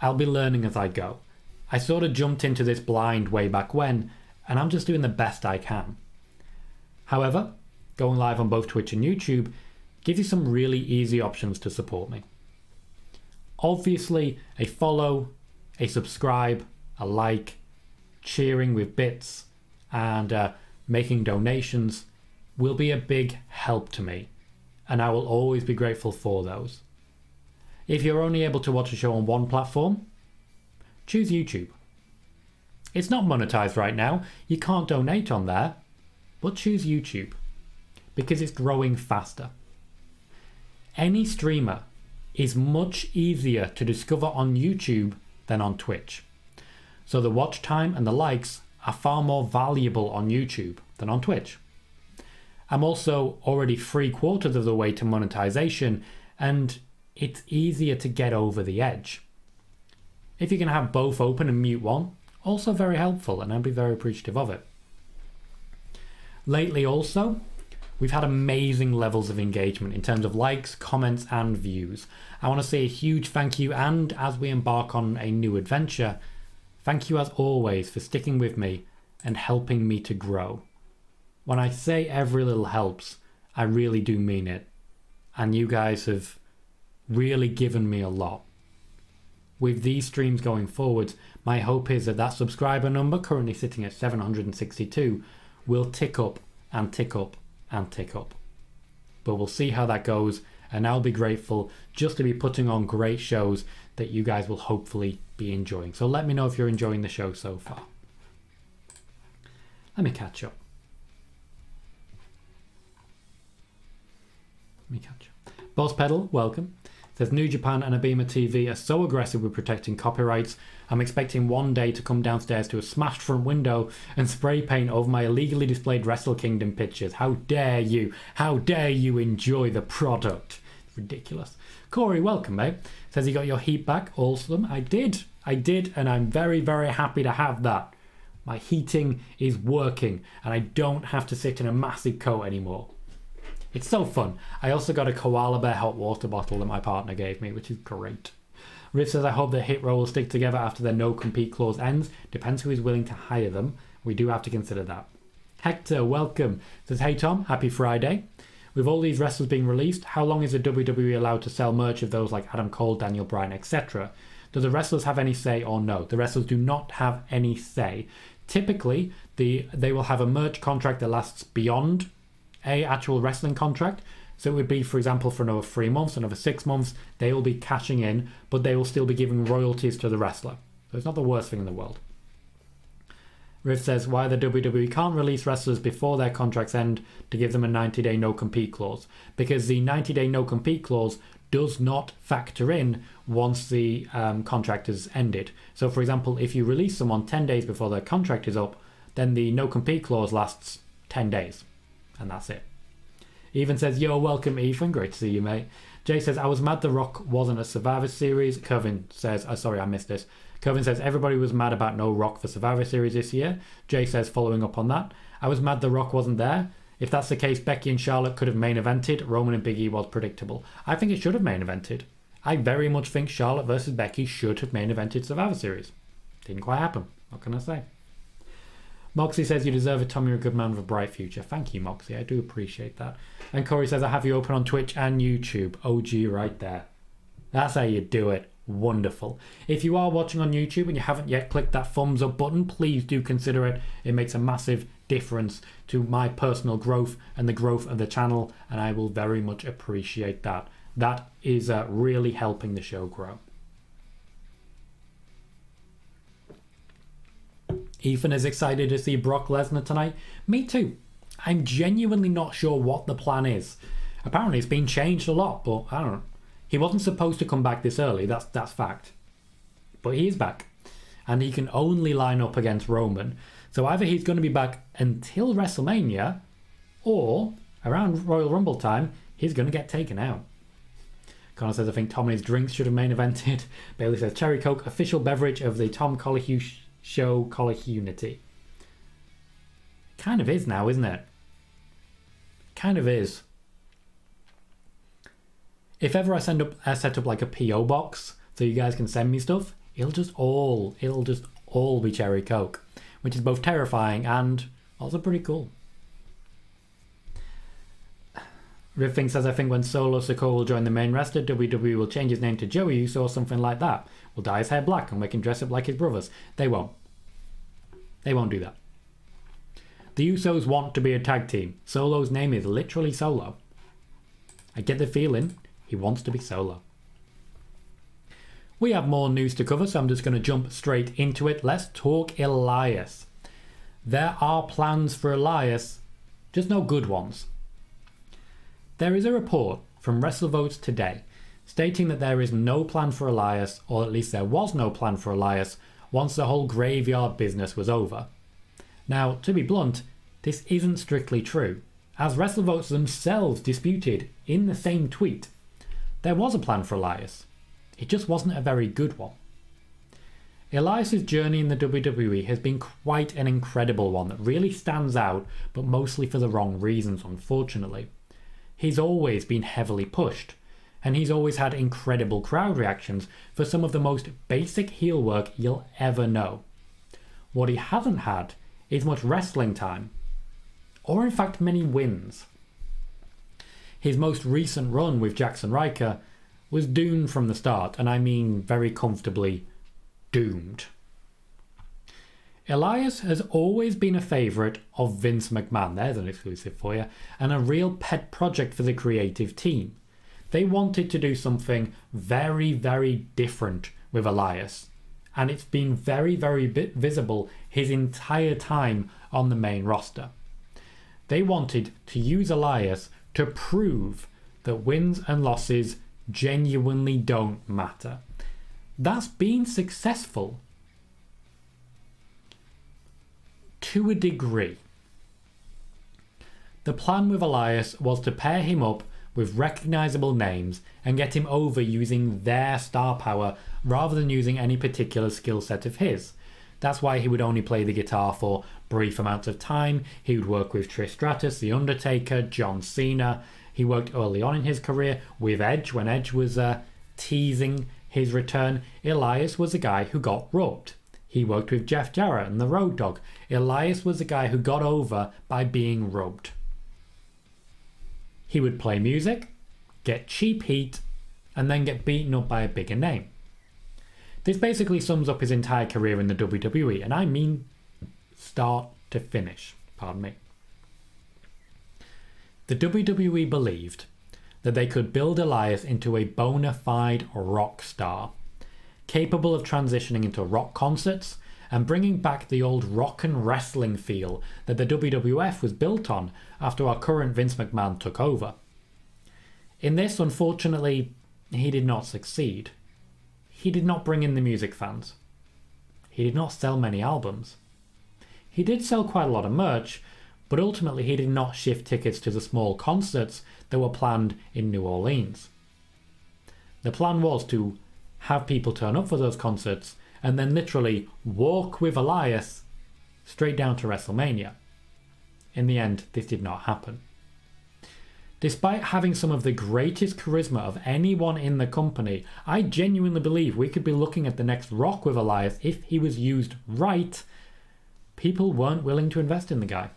I'll be learning as I go. I sort of jumped into this blind way back when, and I'm just doing the best I can. However, going live on both Twitch and YouTube gives you some really easy options to support me. Obviously, a follow, a subscribe, a like, cheering with bits, and making donations will be a big help to me, and I will always be grateful for those. If you're only able to watch a show on one platform, choose YouTube. It's not monetized right now, you can't donate on there, but choose YouTube, because it's growing faster. Any streamer is much easier to discover on YouTube than on Twitch. So the watch time and the likes are far more valuable on YouTube than on Twitch. I'm also already 3/4 of the way to monetization, and it's easier to get over the edge. If you can have both open and mute one, also very helpful, and I'd be very appreciative of it. Lately also, we've had amazing levels of engagement in terms of likes, comments, and views. I want to say a huge thank you, and as we embark on a new adventure, thank you as always for sticking with me and helping me to grow. When I say every little helps, I really do mean it. And you guys have really given me a lot. With these streams going forwards, my hope is that that subscriber number, currently sitting at 762, will tick up and tick up and tick up. But we'll see how that goes and I'll be grateful just to be putting on great shows that you guys will hopefully be enjoying. So let me know if you're enjoying the show so far. Let me catch up. Boss Pedal, welcome. Says New Japan and Abema TV are so aggressive with protecting copyrights. I'm expecting one day to come downstairs to a smashed front window and spray paint over my illegally displayed Wrestle Kingdom pictures. How dare you? How dare you enjoy the product? It's ridiculous. Corey, welcome, mate. Says you got your heat back. Awesome. I did, and I'm very, very happy to have that. My heating is working, and I don't have to sit in a massive coat anymore. It's so fun. I also got a koala bear hot water bottle that my partner gave me, which is great. Riff says, I hope that Hit Row will stick together after their no-compete clause ends. Depends who is willing to hire them. We do have to consider that. Hector, welcome. Says, hey Tom, happy Friday. With all these wrestlers being released, how long is the WWE allowed to sell merch of those like Adam Cole, Daniel Bryan, etc.? Do the wrestlers have any say or no? The wrestlers do not have any say. Typically, they will have a merch contract that lasts beyond a actual wrestling contract. So it would be, for example, for another 3 months, another 6 months, they will be cashing in, but they will still be giving royalties to the wrestler. So it's not the worst thing in the world. Riff says, why the WWE can't release wrestlers before their contracts end to give them a 90-day no-compete clause. Because the 90-day no-compete clause does not factor in once the contract has ended. So, for example, if you release someone 10 days before their contract is up, then the no-compete clause lasts 10 days. And that's it. Ethan says, yo, welcome, Ethan. Great to see you, mate. Jay says, I was mad The Rock wasn't a Survivor Series. Kevin says, sorry, I missed this. Kevin says, everybody was mad about no Rock for Survivor Series this year. Jay says, following up on that, I was mad The Rock wasn't there. If that's the case, Becky and Charlotte could have main evented. Roman and Big E was predictable. I think it should have main evented. I very much think Charlotte versus Becky should have main evented Survivor Series. Didn't quite happen. What can I say? Moxie says, you deserve it, Tom. You're a good man with a bright future. Thank you, Moxie. I do appreciate that. And Corey says, I have you open on Twitch and YouTube. OG right there. That's how you do it. Wonderful. If you are watching on YouTube and you haven't yet clicked that thumbs up button, please do consider it. It makes a massive difference to my personal growth and the growth of the channel, and I will very much appreciate that. That is really helping the show grow. Ethan is excited to see Brock Lesnar tonight. Me too. I'm genuinely not sure what the plan is. Apparently it's been changed a lot, but I don't know. He wasn't supposed to come back this early, that's fact. But he is back. And he can only line up against Roman. So either he's going to be back until WrestleMania, or around Royal Rumble time, he's going to get taken out. Connor says, I think Tom and his drinks should have main evented. Bayley says, Cherry Coke, official beverage of the Tom Colohue show Colohunity. Kind of is now, isn't it? Kind of is. If ever I set up like a PO box so you guys can send me stuff, it'll just all be Cherry Coke, which is both terrifying and also pretty cool. Riffing says, I think when Solo Sikoa will join the main roster, WWE will change his name to Joey Uso or something like that. Will dye his hair black and make him dress up like his brothers. They won't. They won't do that. The Usos want to be a tag team. Solo's name is literally Solo. I get the feeling he wants to be Solo. We have more news to cover, so I'm just going to jump straight into it. Let's talk Elias. There are plans for Elias, just no good ones. There is a report from WrestleVotes today stating that there is no plan for Elias, or at least there was no plan for Elias, once the whole graveyard business was over. Now, to be blunt, this isn't strictly true, as WrestleVotes themselves disputed in the same tweet. There was a plan for Elias. It just wasn't a very good one. Elias's journey in the WWE has been quite an incredible one that really stands out, but mostly for the wrong reasons, unfortunately. He's always been heavily pushed, and he's always had incredible crowd reactions for some of the most basic heel work you'll ever know. What he hasn't had is much wrestling time, or in fact many wins. His most recent run with Jackson Ryker was doomed from the start, and I mean very comfortably doomed. Elias has always been a favourite of Vince McMahon, there's an exclusive for you, and a real pet project for the creative team. They wanted to do something very, very different with Elias. And it's been very, very visible his entire time on the main roster. They wanted to use Elias to prove that wins and losses genuinely don't matter. That's been successful to a degree. The plan with Elias was to pair him up with recognisable names and get him over using their star power rather than using any particular skill set of his. That's why he would only play the guitar for brief amounts of time. He would work with Trish Stratus, The Undertaker, John Cena. He worked early on in his career with Edge when Edge was teasing his return. Elias was a guy who got rubbed. He worked with Jeff Jarrett and the Road Dogg. Elias was a guy who got over by being rubbed. He would play music, get cheap heat, and then get beaten up by a bigger name. This basically sums up his entire career in the WWE, and I mean start to finish, pardon me. The WWE believed that they could build Elias into a bona fide rock star, capable of transitioning into rock concerts and bringing back the old rock and wrestling feel that the WWF was built on after our current Vince McMahon took over. In this, unfortunately, he did not succeed. He did not bring in the music fans. He did not sell many albums. He did sell quite a lot of merch, but ultimately he did not shift tickets to the small concerts that were planned in New Orleans. The plan was to have people turn up for those concerts and then literally walk with Elias straight down to WrestleMania. In the end, this did not happen. Despite having some of the greatest charisma of anyone in the company, I genuinely believe we could be looking at the next Rock with Elias if he was used right. People weren't willing to invest in the guy.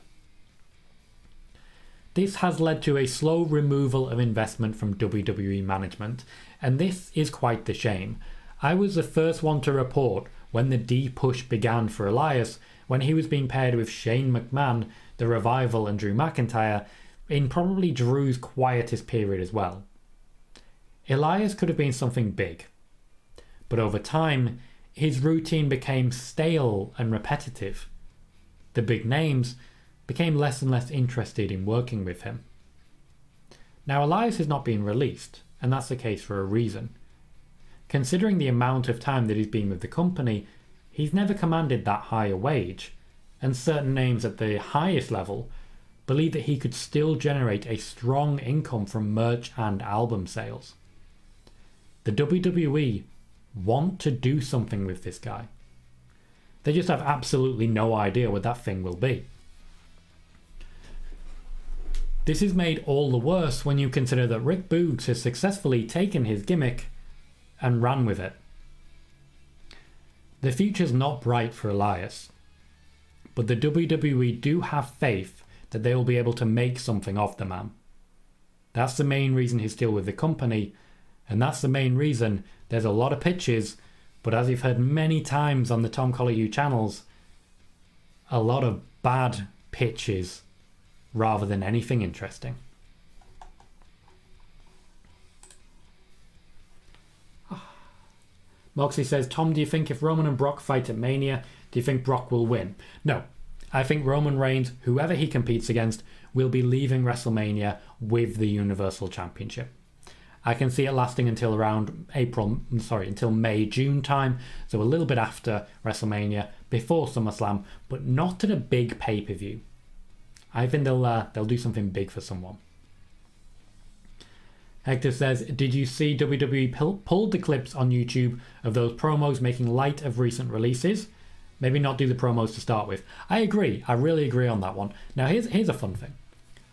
This has led to a slow removal of investment from WWE management, and this is quite the shame. I was the first one to report when the D-push began for Elias, when he was being paired with Shane McMahon, The Revival and Drew McIntyre, in probably Drew's quietest period as well. Elias could have been something big, but over time, his routine became stale and repetitive. The big names became less and less interested in working with him. Now, Elias is not being released, and that's the case for a reason. Considering the amount of time that he's been with the company, he's never commanded that high a wage, and certain names at the highest level believe that he could still generate a strong income from merch and album sales. The WWE want to do something with this guy. They just have absolutely no idea what that thing will be. This is made all the worse when you consider that Rick Boogs has successfully taken his gimmick and ran with it. The future's not bright for Elias, but the WWE do have faith that they will be able to make something of the man. That's the main reason he's still with the company, and that's the main reason there's a lot of pitches, but as you've heard many times on the Tom Colohue channels, a lot of bad pitches rather than anything interesting. Moxie says, Tom, do you think if Roman and Brock fight at Mania, do you think Brock will win? No. I think Roman Reigns, whoever he competes against, will be leaving WrestleMania with the Universal Championship. I can see it lasting until until May, June time, so a little bit after WrestleMania, before SummerSlam, but not at a big pay-per-view. I think they'll do something big for someone. Hector says, did you see WWE pulled the clips on YouTube of those promos making light of recent releases? Maybe not do the promos to start with. I agree. I really agree on that one. Now, here's a fun thing.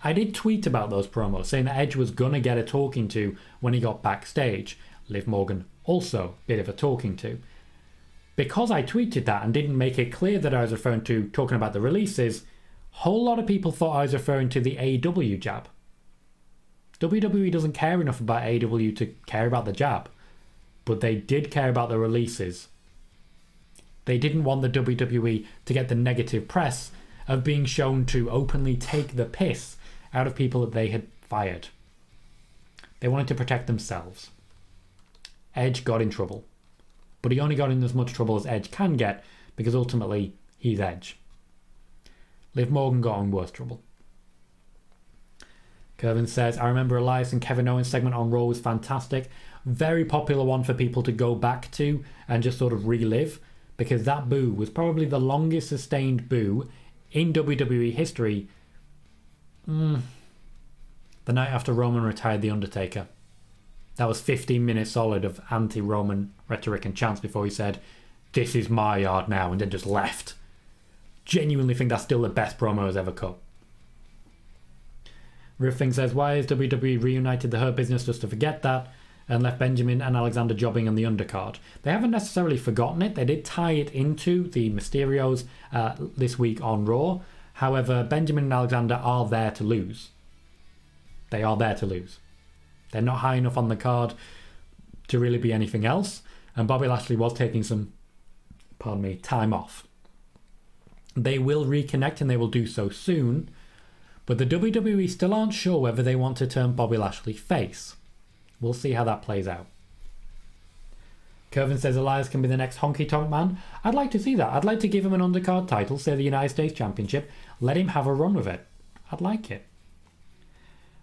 I did tweet about those promos, saying that Edge was going to get a talking to when he got backstage. Liv Morgan also bit of a talking to. Because I tweeted that and didn't make it clear that I was referring to talking about the releases, a whole lot of people thought I was referring to the AEW jab. WWE doesn't care enough about AEW to care about the jab, but they did care about the releases. They didn't want the WWE to get the negative press of being shown to openly take the piss out of people that they had fired. They wanted to protect themselves. Edge got in trouble. But he only got in as much trouble as Edge can get because ultimately he's Edge. Liv Morgan got in worse trouble. Kervin says, I remember Elias and Kevin Owens segment on Raw was fantastic. Very popular one for people to go back to and just sort of relive, because that boo was probably the longest sustained boo in WWE history. The night after Roman retired The Undertaker. That was 15 minutes solid of anti-Roman rhetoric and chants before he said, this is my yard now, and then just left. Genuinely think that's still the best promo has ever cut. Riffing says, why has WWE reunited the Hurt Business just to forget that and left Benjamin and Alexander jobbing on the undercard? They haven't necessarily forgotten it. They did tie it into the Mysterios this week on Raw. However, Benjamin and Alexander are there to lose. They are there to lose. They're not high enough on the card to really be anything else. And Bobby Lashley was taking some, time off. They will reconnect and they will do so soon. But the WWE still aren't sure whether they want to turn Bobby Lashley face. We'll see how that plays out. Kervin says Elias can be the next honky tonk man. I'd like to see that. I'd like to give him an undercard title, say the United States Championship. Let him have a run with it. I'd like it.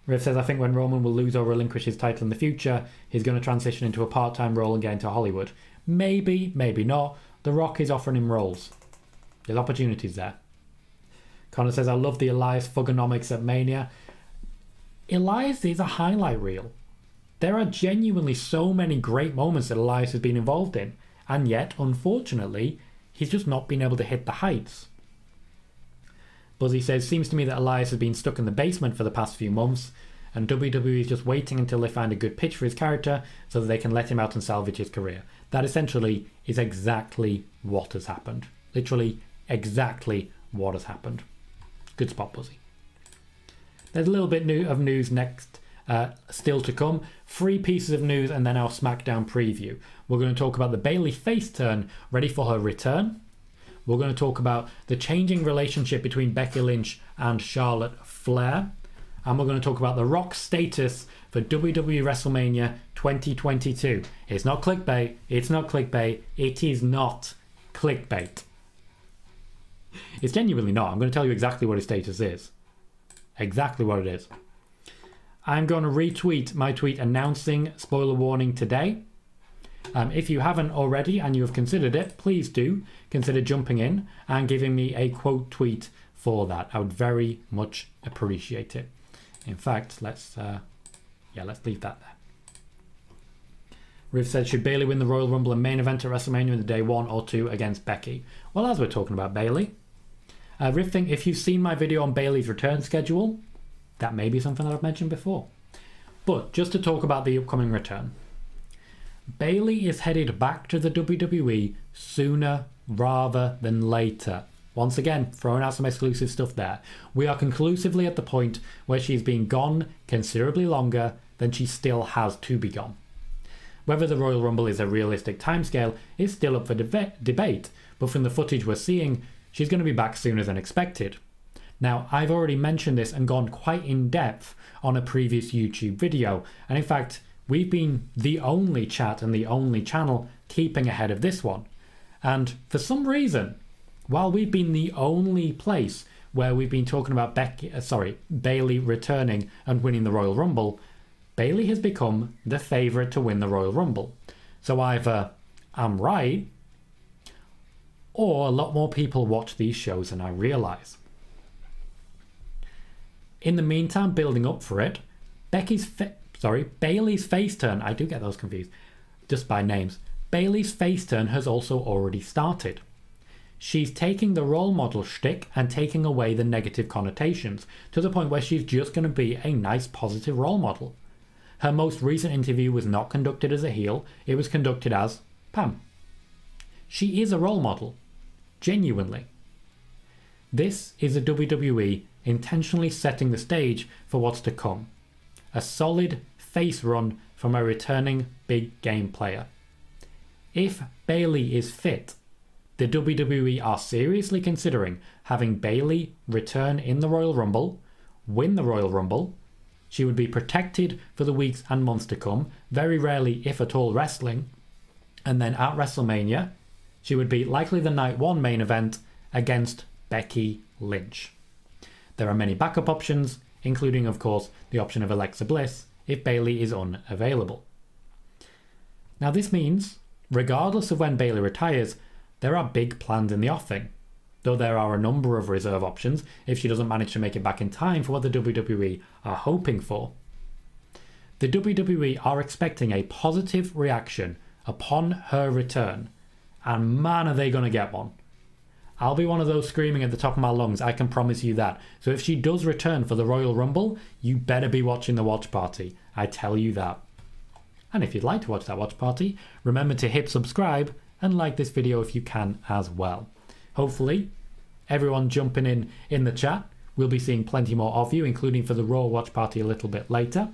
Riff says, I think when Roman will lose or relinquish his title in the future, he's going to transition into a part-time role and get into Hollywood. Maybe, maybe not. The Rock is offering him roles. There's opportunities there. Connor says, I love the Elias Thugonomics at Mania. Elias is a highlight reel. There are genuinely so many great moments that Elias has been involved in, and yet, unfortunately, he's just not been able to hit the heights. Buzzy says, seems to me that Elias has been stuck in the basement for the past few months, and WWE is just waiting until they find a good pitch for his character so that they can let him out and salvage his career. That essentially is exactly what has happened. Literally exactly what has happened. Good spot, Buzzy. There's a little bit of news next, still to come. 3 pieces of news and then our SmackDown preview. We're going to talk about the Bayley face turn ready for her return. We're going to talk about the changing relationship between Becky Lynch and Charlotte Flair. And we're going to talk about The Rock's status for WWE WrestleMania 2022. It's not clickbait. It's not clickbait. It is not clickbait. It's genuinely not. I'm going to tell you exactly what his status is. Exactly what it is. I'm going to retweet my tweet announcing spoiler warning today. If you haven't already and you have considered it, please do consider jumping in and giving me a quote tweet for that. I would very much appreciate it. In fact, let's leave that there. Riv said, should Bayley win the Royal Rumble and main event at WrestleMania in the day 1 or 2 against Becky? Well, as we're talking about Bayley, Riv think if you've seen my video on Bayley's return schedule, that may be something that I've mentioned before. But just to talk about the upcoming return, Bayley is headed back to the WWE sooner rather than later. Once again, throwing out some exclusive stuff there. We are conclusively at the point where she's been gone considerably longer than she still has to be gone. Whether the Royal Rumble is a realistic timescale is still up for debate, but from the footage we're seeing, she's going to be back sooner than expected. Now, I've already mentioned this and gone quite in depth on a previous YouTube video, and in fact, we've been the only chat and the only channel keeping ahead of this one. And for some reason, while we've been the only place where we've been talking about Bayley returning and winning the Royal Rumble, Bayley has become the favourite to win the Royal Rumble. So either I'm right, or a lot more people watch these shows than I realise. In the meantime, building up for it, Bayley's face turn, I do get those confused, just by names. Bayley's face turn has also already started. She's taking the role model shtick and taking away the negative connotations, to the point where she's just going to be a nice positive role model. Her most recent interview was not conducted as a heel, it was conducted as Pam. She is a role model. Genuinely. This is a WWE intentionally setting the stage for what's to come. A solid face run from a returning big game player. If Bayley is fit, the WWE are seriously considering having Bayley return in the Royal Rumble, win the Royal Rumble, She would be protected for the weeks and months to come, very rarely, if at all, wrestling. And then at WrestleMania, she would be likely the night one main event against Becky Lynch. There are many backup options, including, of course, the option of Alexa Bliss if Bayley is unavailable. Now this means, regardless of when Bayley retires, there are big plans in the offing, though there are a number of reserve options if she doesn't manage to make it back in time for what the WWE are hoping for. The WWE are expecting a positive reaction upon her return, and man are they going to get one. I'll be one of those screaming at the top of my lungs, I can promise you that. So if she does return for the Royal Rumble, you better be watching the watch party, I tell you that. And if you'd like to watch that watch party, remember to hit subscribe and like this video if you can as well. Hopefully, everyone jumping in the chat, we'll be seeing plenty more of you, including for the Raw watch party a little bit later.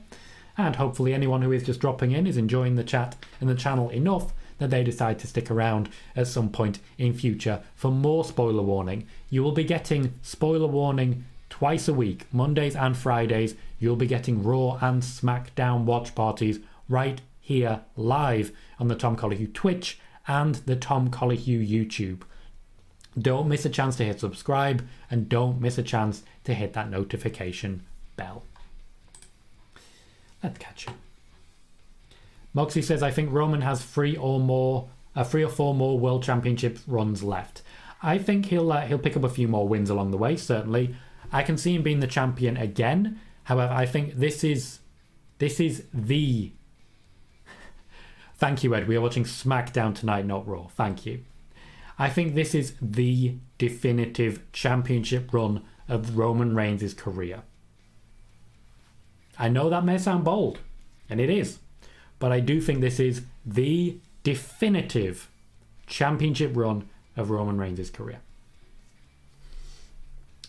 And hopefully anyone who is just dropping in is enjoying the chat and the channel enough that they decide to stick around at some point in future for more spoiler warning. You will be getting spoiler warning twice a week, Mondays and Fridays. You'll be getting Raw and Smackdown watch parties right here live on the Tom Colohue Twitch and the Tom Colohue YouTube. Don't miss a chance to hit subscribe and don't miss a chance to hit that notification bell. Let's catch you. Moxie says, I think Roman has 3 or 4 more World Championship runs left. I think he'll pick up a few more wins along the way, certainly. I can see him being the champion again. However, I think this is the... Thank you, Ed. We are watching SmackDown tonight, not Raw. Thank you. I think this is the definitive championship run of Roman Reigns' career. I know that may sound bold, and it is, but I do think this is the definitive championship run of Roman Reigns' career.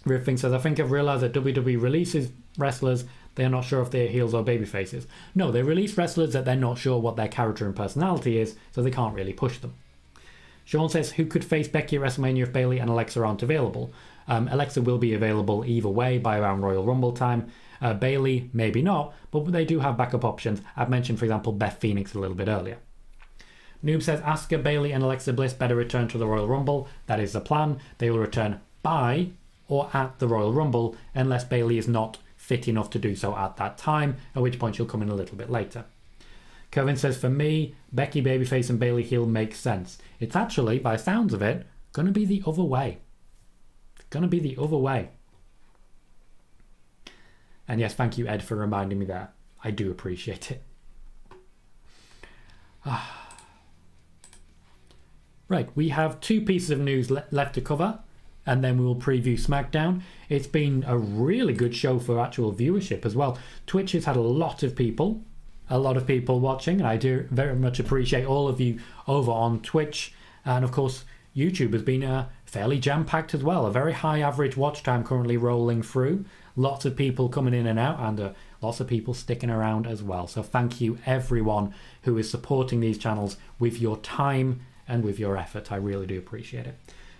Riffing says, I think I've realised that WWE releases wrestlers, they are not sure if they're heels or baby faces. No, they release wrestlers that they're not sure what their character and personality is, so they can't really push them. Sean says, who could face Becky at WrestleMania if Bayley and Alexa aren't available? Alexa will be available either way by around Royal Rumble time. Bayley, maybe not, but they do have backup options. I've mentioned, for example, Beth Phoenix a little bit earlier. Noob says, Asuka, Bayley and Alexa Bliss better return to the Royal Rumble. That is the plan. They will return by or at the Royal Rumble unless Bayley is not fit enough to do so at that time, at which point she'll come in a little bit later. Kevin says, for me, Becky babyface and Bayley heel makes sense. It's actually, by sounds of it, going to be the other way. It's going to be the other way. And yes, thank you, Ed, for reminding me there. I do appreciate it. Right, we have 2 pieces of news left to cover, and then we will preview SmackDown. It's been a really good show for actual viewership as well. Twitch has had a lot of people watching, and I do very much appreciate all of you over on Twitch. And of course, YouTube has been fairly jam-packed as well. A very high average watch time currently rolling through. Lots of people coming in and out, and lots of people sticking around as well. So thank you everyone who is supporting these channels with your time and with your effort. I really do appreciate it.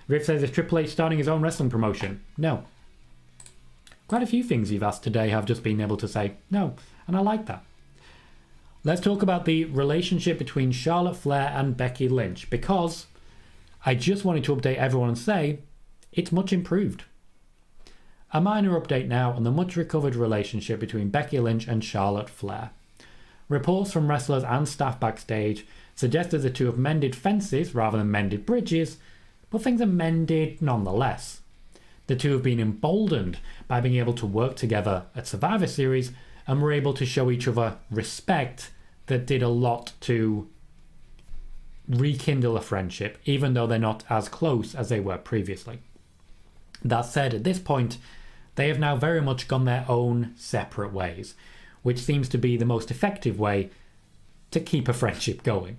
Riff says, is Triple H starting his own wrestling promotion? No. Quite a few things you've asked today have just been able to say no, and I like that. Let's talk about the relationship between Charlotte Flair and Becky Lynch, because I just wanted to update everyone and say it's much improved. A minor update now on the much recovered relationship between Becky Lynch and Charlotte Flair. Reports from wrestlers and staff backstage suggest that the two have mended fences rather than mended bridges, but things are mended nonetheless. The two have been emboldened by being able to work together at Survivor Series and were able to show each other respect that did a lot to rekindle a friendship, even though they're not as close as they were previously. That said, at this point, they have now very much gone their own separate ways, which seems to be the most effective way to keep a friendship going.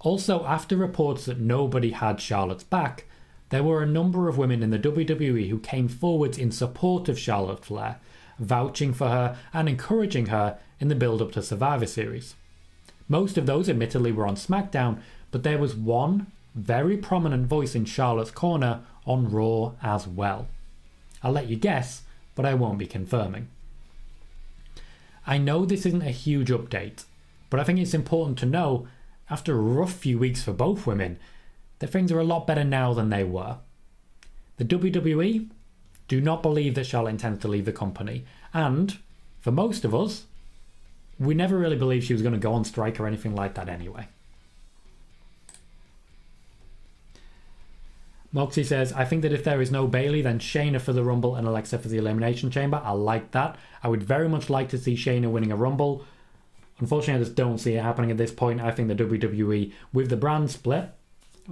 Also, after reports that nobody had Charlotte's back, there were a number of women in the WWE who came forwards in support of Charlotte Flair, vouching for her and encouraging her in the build-up to Survivor Series. Most of those admittedly were on SmackDown, but there was one very prominent voice in Charlotte's corner on Raw as well. I'll let you guess, but I won't be confirming. I know this isn't a huge update, but I think it's important to know, after a rough few weeks for both women, that things are a lot better now than they were. The WWE do not believe that Charlotte intends to leave the company, and for most of us, we never really believed she was going to go on strike or anything like that anyway. Moxie says, I think that if there is no Bayley, then Shayna for the Rumble and Alexa for the Elimination Chamber. I like that. I would very much like to see Shayna winning a Rumble. Unfortunately, I just don't see it happening at this point. I think the WWE, with the brand split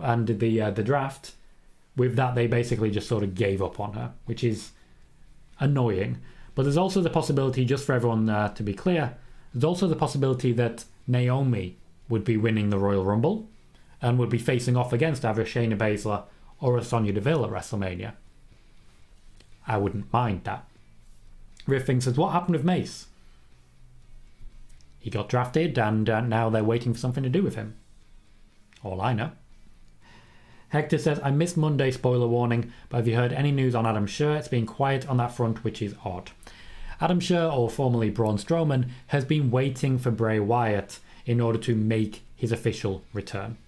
and the draft, with that they basically just sort of gave up on her, which is annoying. But there's also the possibility, just for everyone to be clear, there's also the possibility that Naomi would be winning the Royal Rumble and would be facing off against either Shayna Baszler or a Sonya Deville at WrestleMania. I wouldn't mind that. Riff Thing says, what happened with Mace? He got drafted and now they're waiting for something to do with him. All I know. Hector says, I missed Monday, spoiler warning, but have you heard any news on Adam Scherr? It's been quiet on that front, which is odd. Adam Scherr, or formerly Braun Strowman, has been waiting for Bray Wyatt in order to make his official return.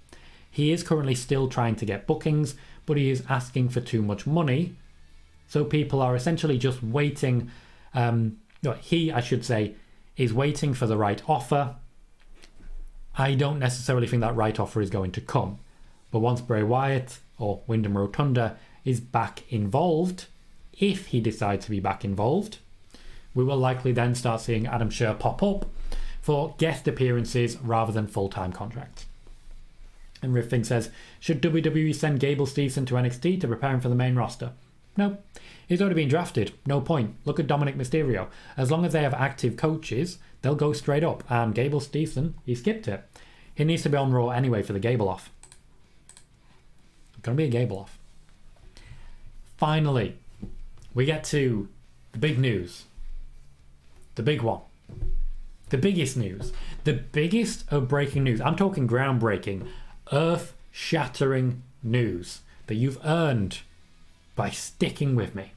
He is currently still trying to get bookings, but he is asking for too much money. So people are essentially just waiting. He, I should say, is waiting for the right offer. I don't necessarily think that right offer is going to come. But once Bray Wyatt, or Wyndham Rotunda, is back involved, if he decides to be back involved, we will likely then start seeing Adam Scherr pop up for guest appearances rather than full-time contracts. And Riffing says, should WWE send Gable Steveson to NXT to prepare him for the main roster? No. He's already been drafted. No point. Look at Dominic Mysterio. As long as they have active coaches, they'll go straight up. And Gable Steveson, he skipped it. He needs to be on Raw anyway for the Gable off. It's going to be a Gable off. Finally, we get to the big news. The big one. The biggest news. The biggest of breaking news. I'm talking groundbreaking, earth-shattering news that you've earned by sticking with me.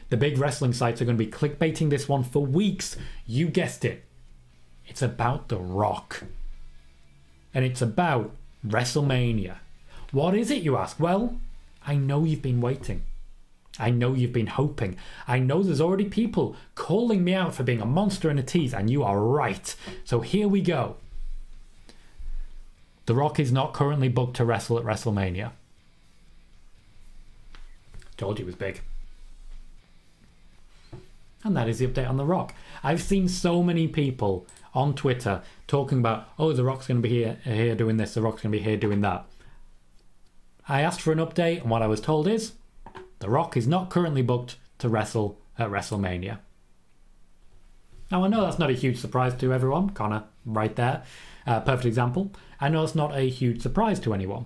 The big wrestling sites are going to be clickbaiting this one for weeks. You guessed it. It's about The Rock. And it's about WrestleMania. What is it, you ask? Well, I know you've been waiting. I know you've been hoping. I know there's already people calling me out for being a monster and a tease, and you are right. So here we go. The Rock is not currently booked to wrestle at WrestleMania. Told you it was big. And that is the update on The Rock. I've seen so many people on Twitter talking about, oh, The Rock's going to be here doing this, The Rock's going to be here doing that. I asked for an update, and what I was told is, The Rock is not currently booked to wrestle at WrestleMania. Now, I know that's not a huge surprise to everyone. Connor, right there. Perfect example. I know it's not a huge surprise to anyone.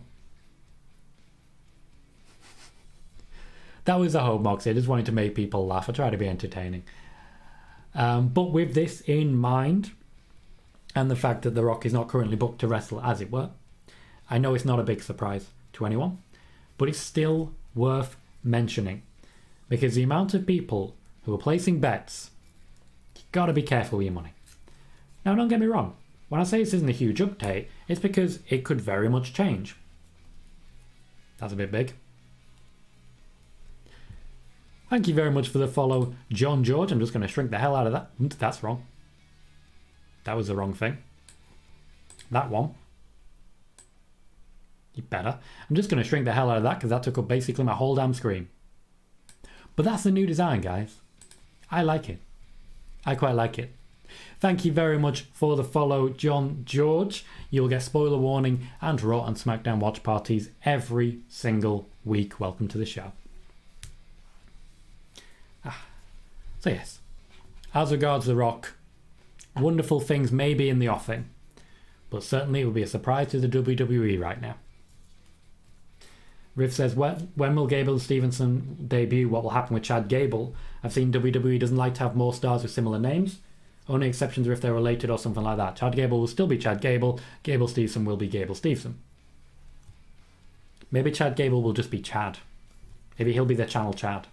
That was a hope, Moxie. I just wanted to make people laugh. I try to be entertaining. But with this in mind, and the fact that The Rock is not currently booked to wrestle, as it were, I know it's not a big surprise to anyone, but it's still worth mentioning, because the amount of people who are placing bets, you've got to be careful with your money. Now, don't get me wrong. When I say this isn't a huge update, it's because it could very much change. That's a bit big. Thank you very much for the follow, John George. I'm just going to shrink the hell out of that. That's wrong. That was the wrong thing. That one. You better. I'm just going to shrink the hell out of that because that took up basically my whole damn screen. But that's the new design, guys. I like it. I quite like it. Thank you very much for the follow, John George. You'll get spoiler warning and Raw and SmackDown watch parties every single week. Welcome to the show. So yes, as regards The Rock, wonderful things may be in the offing, but certainly it will be a surprise to the WWE right now. Riff says, when will Gable and Stevenson debut? What will happen with Chad Gable? I've seen WWE doesn't like to have more stars with similar names. Only exceptions are if they're related or something like that. Chad Gable will still be Chad Gable. Gable Steveson will be Gable Steveson. Maybe Chad Gable will just be Chad. Maybe he'll be the channel Chad.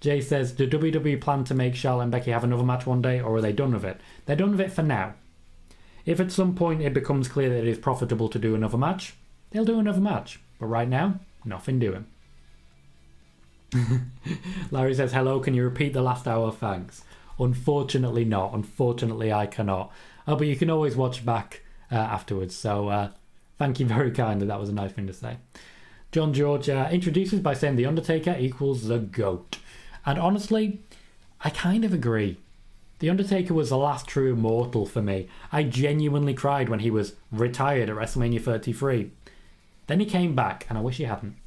Jay says, do WWE plan to make Charlotte and Becky have another match one day, or are they done with it? They're done with it for now. If at some point it becomes clear that it is profitable to do another match, they'll do another match. But right now, nothing doing. Larry says, hello, can you repeat the last hour? Thanks. Unfortunately not. Unfortunately, I cannot. Oh, but you can always watch back afterwards. So thank you very kindly. That was a nice thing to say. John George introduces by saying The Undertaker equals the GOAT. And honestly, I kind of agree. The Undertaker was the last true immortal for me. I genuinely cried when he was retired at WrestleMania 33. Then he came back, and I wish he hadn't.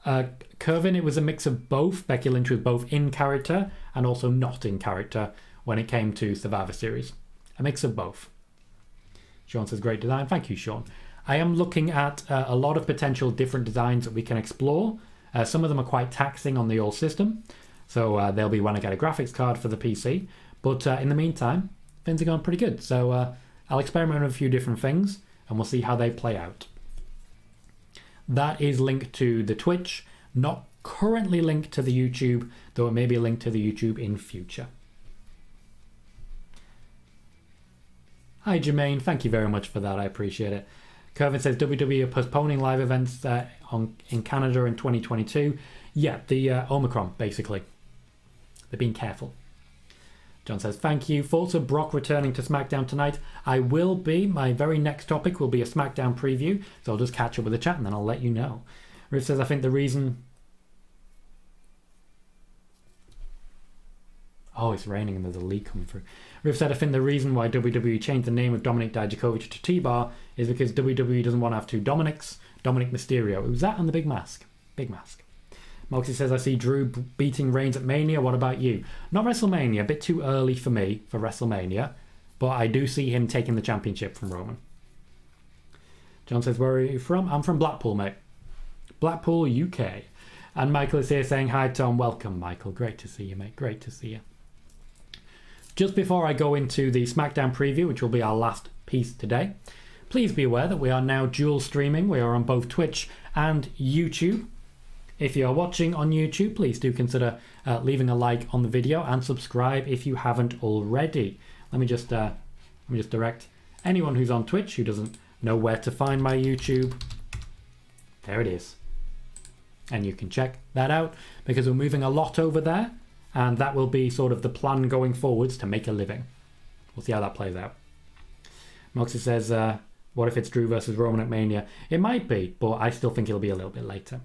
Kervin, it was a mix of both. Becky Lynch was both in character and also not in character when it came to Survivor Series. A mix of both. Sean says, great design. Thank you, Sean. I am looking at a lot of potential different designs that we can explore. Some of them are quite taxing on the old system. So they'll be when I get a graphics card for the PC. But in the meantime, things are going pretty good. So I'll experiment with a few different things and we'll see how they play out. That is linked to the Twitch, not currently linked to the YouTube, though it may be linked to the YouTube in future. Hi Jermaine, thank you very much for that, I appreciate it. Kervin says WWE are postponing live events in Canada in 2022. Yeah, the Omicron, basically. They're being careful. John says, thank you. Thoughts of Brock returning to SmackDown tonight? I will be. My very next topic will be a SmackDown preview, so I'll just catch up with the chat and then I'll let you know. Riff says, I think the reason... Oh, it's raining and there's a leak coming through. Riff said, I think the reason why WWE changed the name of Dominic Dijakovic to T-Bar is because WWE doesn't want to have two Dominics. Dominic Mysterio. It was that and the Big Mask. Big Mask. Moxie says, I see Drew beating Reigns at Mania. What about you? Not WrestleMania. A bit too early for me for WrestleMania. But I do see him taking the championship from Roman. John says, where are you from? I'm from Blackpool, mate. Blackpool, UK. And Michael is here saying, hi, Tom. Welcome, Michael. Great to see you, mate. Great to see you. Just before I go into the SmackDown preview, which will be our last piece today, please be aware that we are now dual streaming. We are on both Twitch and YouTube. If you are watching on YouTube, please do consider leaving a like on the video and subscribe if you haven't already. Let me just direct anyone who's on Twitch who doesn't know where to find my YouTube. There it is. And you can check that out because we're moving a lot over there, and that will be sort of the plan going forwards to make a living. We'll see how that plays out. Moxie says, what if it's Drew versus Roman at Mania? It might be, but I still think it'll be a little bit later.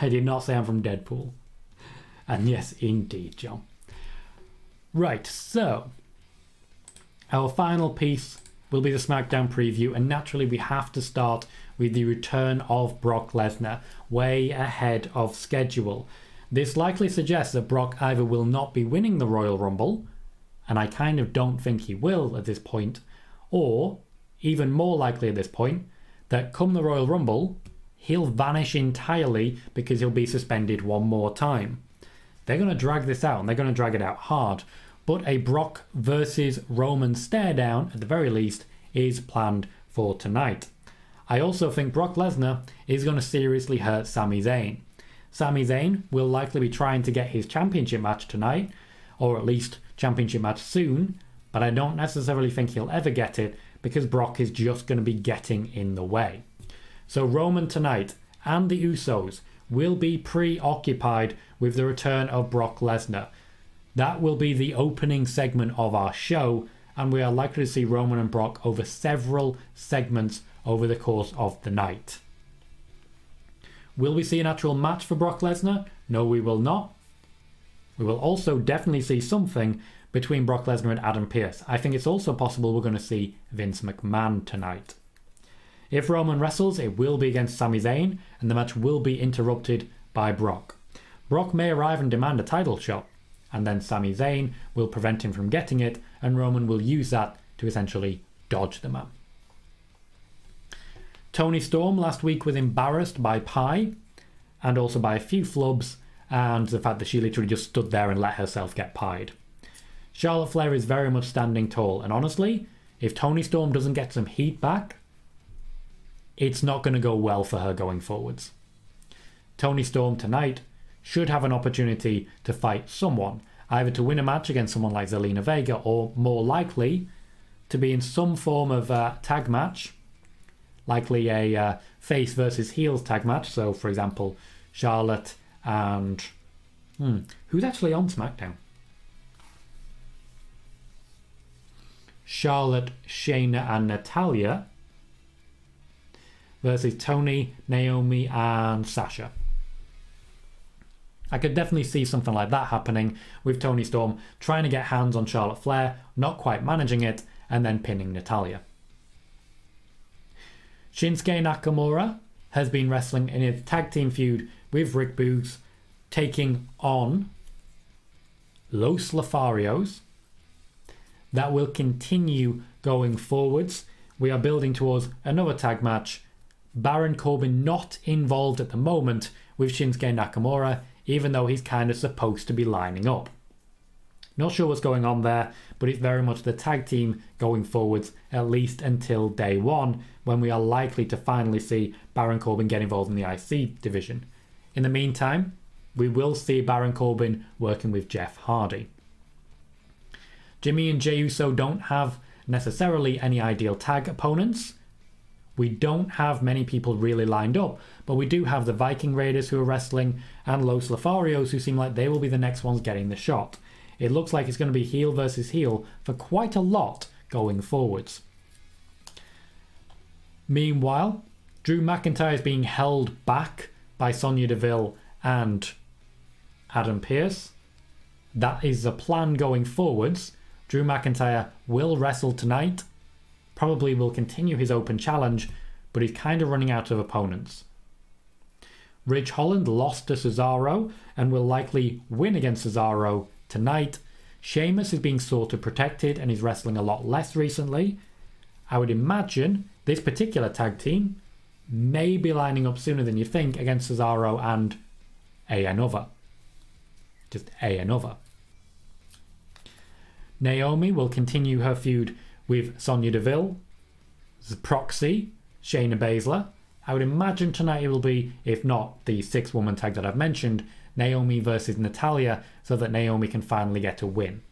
I did not say I'm from Deadpool. And yes, indeed, John. Right, so our final piece will be the SmackDown preview, and naturally we have to start with the return of Brock Lesnar, way ahead of schedule. This likely suggests that Brock either will not be winning the Royal Rumble, and I kind of don't think he will at this point, or, even more likely at this point, that come the Royal Rumble, he'll vanish entirely because he'll be suspended one more time. They're going to drag this out, and they're going to drag it out hard. But a Brock versus Roman stare down, at the very least, is planned for tonight. I also think Brock Lesnar is going to seriously hurt Sami Zayn. Sami Zayn will likely be trying to get his championship match tonight, or at least championship match soon, but I don't necessarily think he'll ever get it because Brock is just going to be getting in the way. So Roman tonight and the Usos will be preoccupied with the return of Brock Lesnar. That will be the opening segment of our show, and we are likely to see Roman and Brock over several segments over the course of the night. Will we see an actual match for Brock Lesnar? No, we will not. We will also definitely see something between Brock Lesnar and Adam Pearce. I think it's also possible we're going to see Vince McMahon tonight. If Roman wrestles, it will be against Sami Zayn, and the match will be interrupted by Brock. Brock may arrive and demand a title shot, and then Sami Zayn will prevent him from getting it, and Roman will use that to essentially dodge the man. Toni Storm last week was embarrassed by Pi, and also by a few flubs, and the fact that she literally just stood there and let herself get pied. Charlotte Flair is very much standing tall, and honestly, if Toni Storm doesn't get some heat back, it's not going to go well for her going forwards. Toni Storm tonight should have an opportunity to fight someone, either to win a match against someone like Zelina Vega, or more likely to be in some form of tag match, likely a face versus heels tag match. So, for example, Charlotte and... who's actually on SmackDown? Charlotte, Shayna and Natalya versus Toni, Naomi and Sasha. I could definitely see something like that happening, with Toni Storm trying to get hands on Charlotte Flair, not quite managing it, and then pinning Natalya. Shinsuke Nakamura has been wrestling in a tag team feud with Rick Boogs, taking on Los Lotharios. That will continue going forwards. We are building towards another tag match. Baron Corbin not involved at the moment with Shinsuke Nakamura, even though he's kind of supposed to be lining up. Not sure what's going on there, but it's very much the tag team going forwards, at least until day one, when we are likely to finally see Baron Corbin get involved in the IC division. In the meantime, we will see Baron Corbin working with Jeff Hardy. Jimmy and Jey Uso don't have necessarily any ideal tag opponents. We don't have many people really lined up, but we do have the Viking Raiders who are wrestling and Los Lotharios, who seem like they will be the next ones getting the shot. It looks like it's going to be heel versus heel for quite a lot going forwards. Meanwhile, Drew McIntyre is being held back by Sonya Deville and Adam Pearce. That is the plan going forwards. Drew McIntyre will wrestle tonight, probably will continue his open challenge, but he's kind of running out of opponents. Ridge Holland lost to Cesaro and will likely win against Cesaro tonight. Sheamus is being sort of protected and is wrestling a lot less recently. I would imagine this particular tag team may be lining up sooner than you think against Cesaro and another. Just another. Naomi will continue her feud with Sonya Deville, Proxy, Shayna Baszler. I would imagine tonight it will be, if not the 6-woman tag that I've mentioned, Naomi versus Natalya, so that Naomi can finally get a win.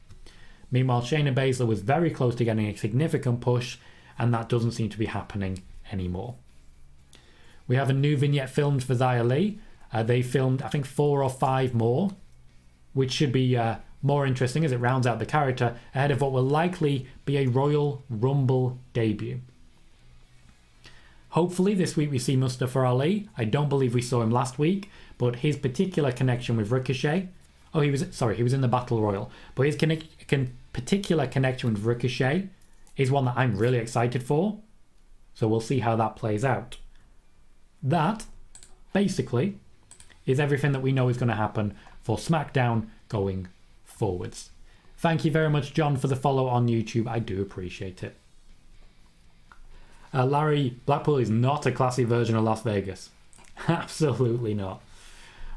Meanwhile, Shayna Baszler was very close to getting a significant push, and that doesn't seem to be happening anymore. We have a new vignette filmed for Xia Li. They filmed, I think, 4 or 5 more, which should be more interesting as it rounds out the character ahead of what will likely be a Royal Rumble debut. Hopefully this week we see Mustafa Ali. I don't believe we saw him last week, but his particular connection with Ricochet... he was in the Battle Royal. But his particular connection with Ricochet is one that I'm really excited for. So we'll see how that plays out. That, basically, is everything that we know is going to happen for SmackDown going forwards. Thank you very much, John, for the follow on YouTube. I do appreciate it. Larry, Blackpool is not a classy version of Las Vegas. Absolutely not.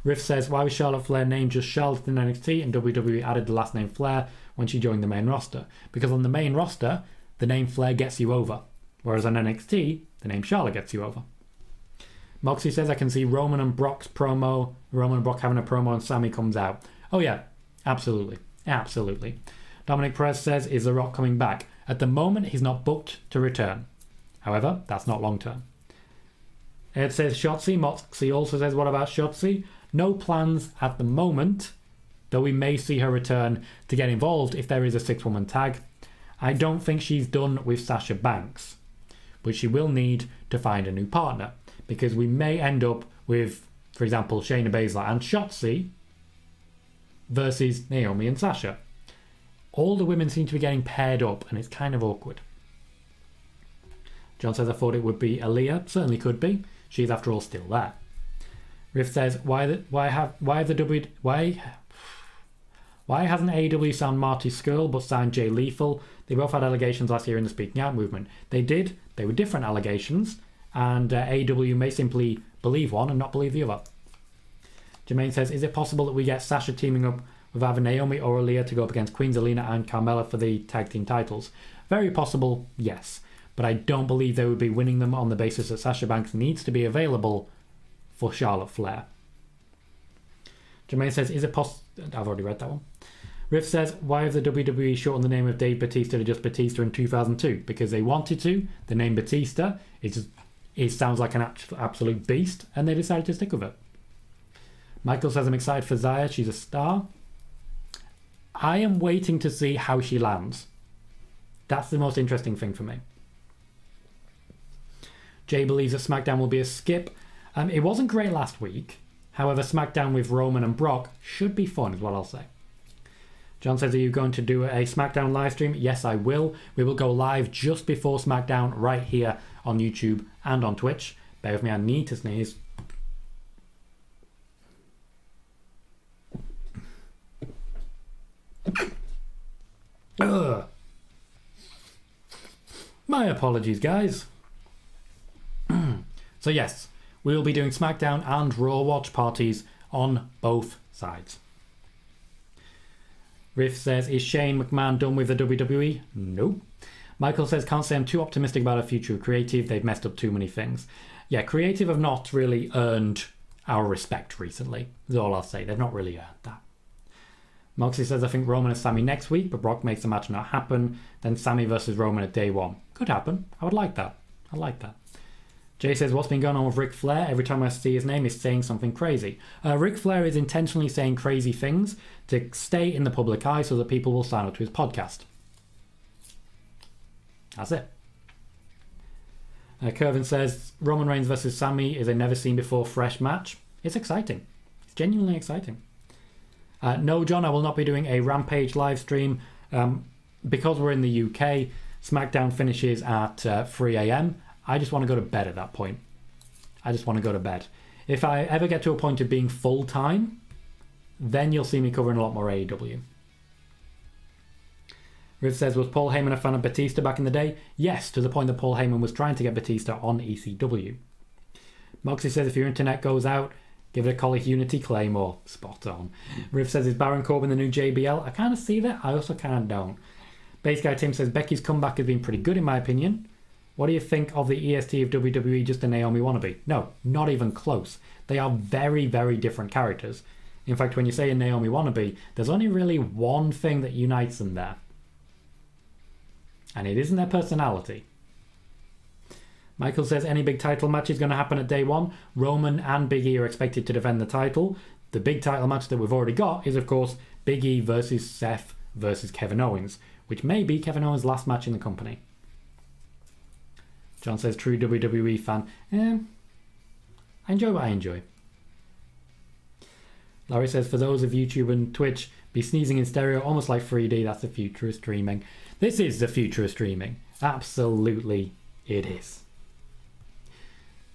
Riff says, why was Charlotte Flair named just Charlotte in NXT and WWE added the last name Flair when she joined the main roster? Because on the main roster, the name Flair gets you over. Whereas on NXT, the name Charlotte gets you over. Moxie says, I can see Roman and Brock having a promo and Sammy comes out. Oh yeah, absolutely. Absolutely. Dominic Perez says, is The Rock coming back? At the moment, he's not booked to return. However, that's not long term. Ed says Shotzi. Moxie also says, what about Shotzi? No plans at the moment, though we may see her return to get involved if there is a 6-woman tag. I don't think she's done with Sasha Banks, but she will need to find a new partner, because we may end up with, for example, Shayna Baszler and Shotzi versus Naomi and Sasha. All the women seem to be getting paired up, and it's kind of awkward. John says, I thought it would be Aaliyah. Certainly could be. She's, after all, still there. Riff says, why hasn't AEW signed Marty Scurll but signed Jay Lethal? They both had allegations last year in the Speaking Out movement. They did. They were different allegations, and AEW may simply believe one and not believe the other. Jermaine says, is it possible that we get Sasha teaming up with either Naomi or Aaliyah to go up against Queen Zelina and Carmella for the tag team titles? Very possible, yes. But I don't believe they would be winning them on the basis that Sasha Banks needs to be available for Charlotte Flair. Jermaine says, is it possible... I've already read that one. Riff says, why have the WWE shortened the name of Dave Bautista to just Batista in 2002? Because they wanted to. The name Batista, it sounds like an absolute beast, and they decided to stick with it. Michael says, I'm excited for Zaya. She's a star. I am waiting to see how she lands. That's the most interesting thing for me. Jay believes that SmackDown will be a skip. It wasn't great last week. However, SmackDown with Roman and Brock should be fun, is what I'll say. John says, are you going to do a SmackDown live stream? Yes, I will. We will go live just before SmackDown right here on YouTube and on Twitch. Bear with me, I need to sneeze. Ugh. My apologies, guys. So yes, we will be doing SmackDown and Raw watch parties on both sides. Riff says, is Shane McMahon done with the WWE? No. Michael says, can't say I'm too optimistic about our future of creative. They've messed up too many things. Yeah, creative have not really earned our respect recently. That's all I'll say. They've not really earned that. Moxley says, I think Roman and Sammy next week, but Brock makes the match not happen. Then Sammy versus Roman at day one. Could happen. I would like that. I like that. Jay says, what's been going on with Ric Flair? Every time I see his name, he's saying something crazy. Ric Flair is intentionally saying crazy things to stay in the public eye so that people will sign up to his podcast. That's it. Kervin says, Roman Reigns versus Sammy is a never-seen-before fresh match. It's exciting. It's genuinely exciting. No, John, I will not be doing a Rampage live stream. Because we're in the UK, SmackDown finishes at 3 a.m. I just want to go to bed at that point. I just want to go to bed. If I ever get to a point of being full-time, then you'll see me covering a lot more AEW. Riv says, was Paul Heyman a fan of Batista back in the day? Yes, to the point that Paul Heyman was trying to get Batista on ECW. Moxie says, if your internet goes out, give it a Colohue Unity Claymore. Spot on. Riv says, is Baron Corbin the new JBL? I kind of see that. I also kind of don't. Base Guy Tim says, Becky's comeback has been pretty good in my opinion. What do you think of the EST of WWE, just a Naomi wannabe? No, not even close. They are very, very different characters. In fact, when you say a Naomi wannabe, there's only really one thing that unites them there. And it isn't their personality. Michael says, any big title match is going to happen at day one. Roman and Big E are expected to defend the title. The big title match that we've already got is, of course, Big E versus Seth versus Kevin Owens, which may be Kevin Owens' last match in the company. John says, true WWE fan. I enjoy what I enjoy. Larry says, for those of YouTube and Twitch, be sneezing in stereo, almost like 3D. That's the future of streaming. This is the future of streaming. Absolutely it is.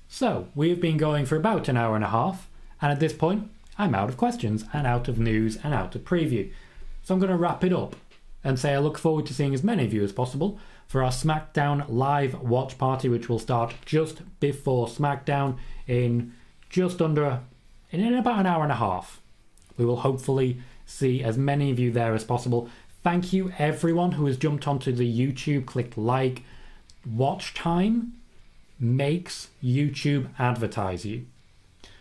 So, we've been going for about an hour and a half, and at this point, I'm out of questions, and out of news, and out of preview. So I'm going to wrap it up, and say I look forward to seeing as many of you as possible for our SmackDown live watch party, which will start just before SmackDown in about an hour and a half. We will hopefully see as many of you there as possible. Thank you everyone who has jumped onto the YouTube, clicked like. Watch time makes YouTube advertise you.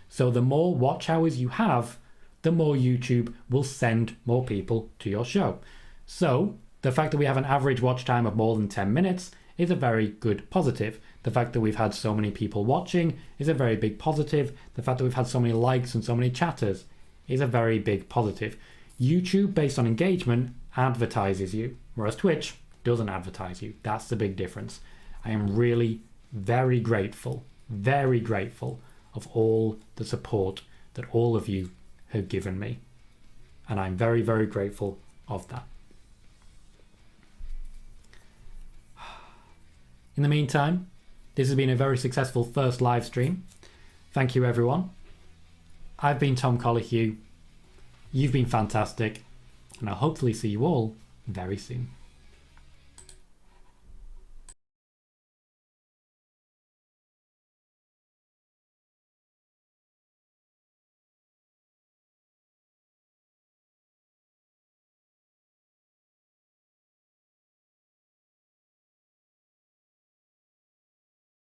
So the more watch hours you have, the more YouTube will send more people to your show. So the fact that we have an average watch time of more than 10 minutes is a very good positive. The fact that we've had so many people watching is a very big positive. The fact that we've had so many likes and so many chatters is a very big positive. YouTube, based on engagement, advertises you, whereas Twitch doesn't advertise you. That's the big difference. I am really very grateful of all the support that all of you have given me. And I'm very, very grateful of that. In the meantime, this has been a very successful first live stream. Thank you, everyone. I've been Tom Colohue. You've been fantastic. And I'll hopefully see you all very soon.